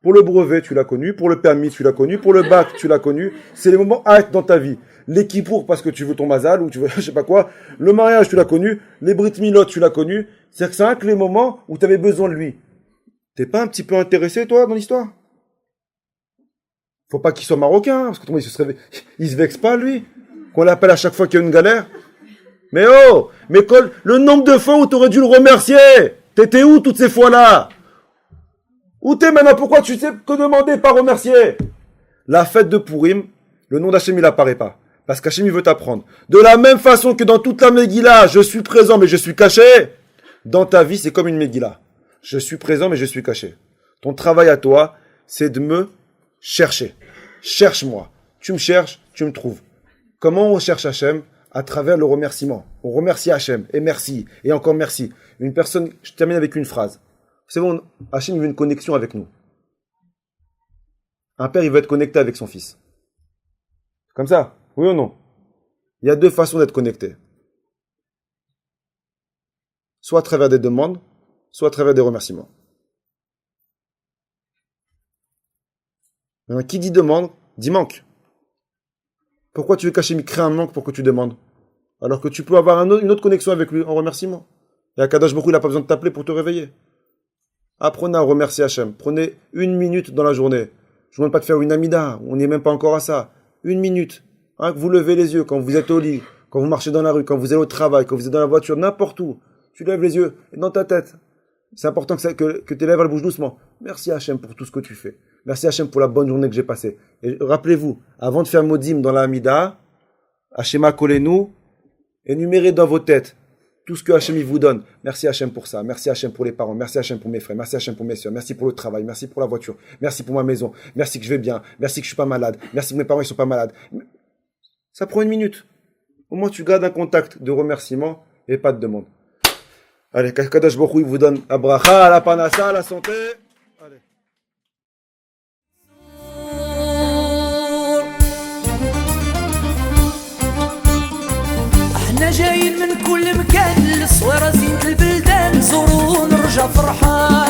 Pour le brevet, tu l'as connu. Pour le permis, tu l'as connu. Pour le bac, tu l'as connu. C'est les moments à être dans ta vie. L'équipour parce que tu veux ton mazal ou tu veux, je sais pas quoi. Le mariage, tu l'as connu. Les brit milot, tu l'as connu. C'est que c'est un que les moments où tu avais besoin de lui. T'es pas un petit peu intéressé, toi, dans l'histoire? Faut pas qu'il soit marocain, hein, parce que il se vexe pas, lui. Qu'on l'appelle à chaque fois qu'il y a une galère. Mais oh! Mais le nombre de fois où t'aurais dû le remercier! T'étais où toutes ces fois-là? Où t'es maintenant? Pourquoi tu sais que demander, pas remercier? La fête de Purim, le nom d'Hachem, il apparaît pas. Parce qu'Hachem, il veut t'apprendre. De la même façon que dans toute la Megillah, je suis présent, mais je suis caché. Dans ta vie, c'est comme une Megillah. Je suis présent, mais je suis caché. Ton travail à toi, c'est de me chercher. Cherche-moi. Tu me cherches, tu me trouves. Comment on cherche Hachem? À travers le remerciement. On remercie Hachem. Et merci. Et encore merci. Une personne, je termine avec une phrase. C'est bon, Hachem veut une connexion avec nous. Un père, il veut être connecté avec son fils. Comme ça? Oui ou non? Il y a deux façons d'être connecté. Soit à travers des demandes, soit à travers des remerciements. Maintenant, qui dit demande, dit manque. Pourquoi tu veux cacher, créer un manque pour que tu demandes? Alors que tu peux avoir une autre connexion avec lui en remerciement. Et Akadosh Baruch Hu, il n'a pas besoin de t'appeler pour te réveiller. Apprenez à remercier Hachem. Prenez 1 minute dans la journée. Je ne demande pas de faire une amida, on n'est même pas encore à ça. 1 minute. Hein, que vous levez les yeux quand vous êtes au lit, quand vous marchez dans la rue, quand vous allez au travail, quand vous êtes dans la voiture, n'importe où. Tu lèves les yeux et dans ta tête. C'est important que tes lèvres elles bougent doucement. Merci Hachem pour tout ce que tu fais. Merci Hachem pour la bonne journée que j'ai passée. Et rappelez-vous, avant de faire Modim dans la Hamida, Hachem Kolenu, énumérez dans vos têtes tout ce que Hachem il vous donne. Merci Hachem pour ça. Merci Hachem pour les parents. Merci Hachem pour mes frères. Merci Hachem pour mes soeurs. Merci pour le travail. Merci pour la voiture. Merci pour ma maison. Merci que je vais bien. Merci que je suis pas malade. Merci que mes parents ils sont pas malades. Ça prend 1 minute. Au moins tu gardes un contact de remerciement et pas de demande. Allez, Kadosh Baruch Hu, il vous donne la bracha, la panassa, la santé. Allez. احنا جايين من كل مكان للصويرة زينة البلدان نزورو ونرجع فرحان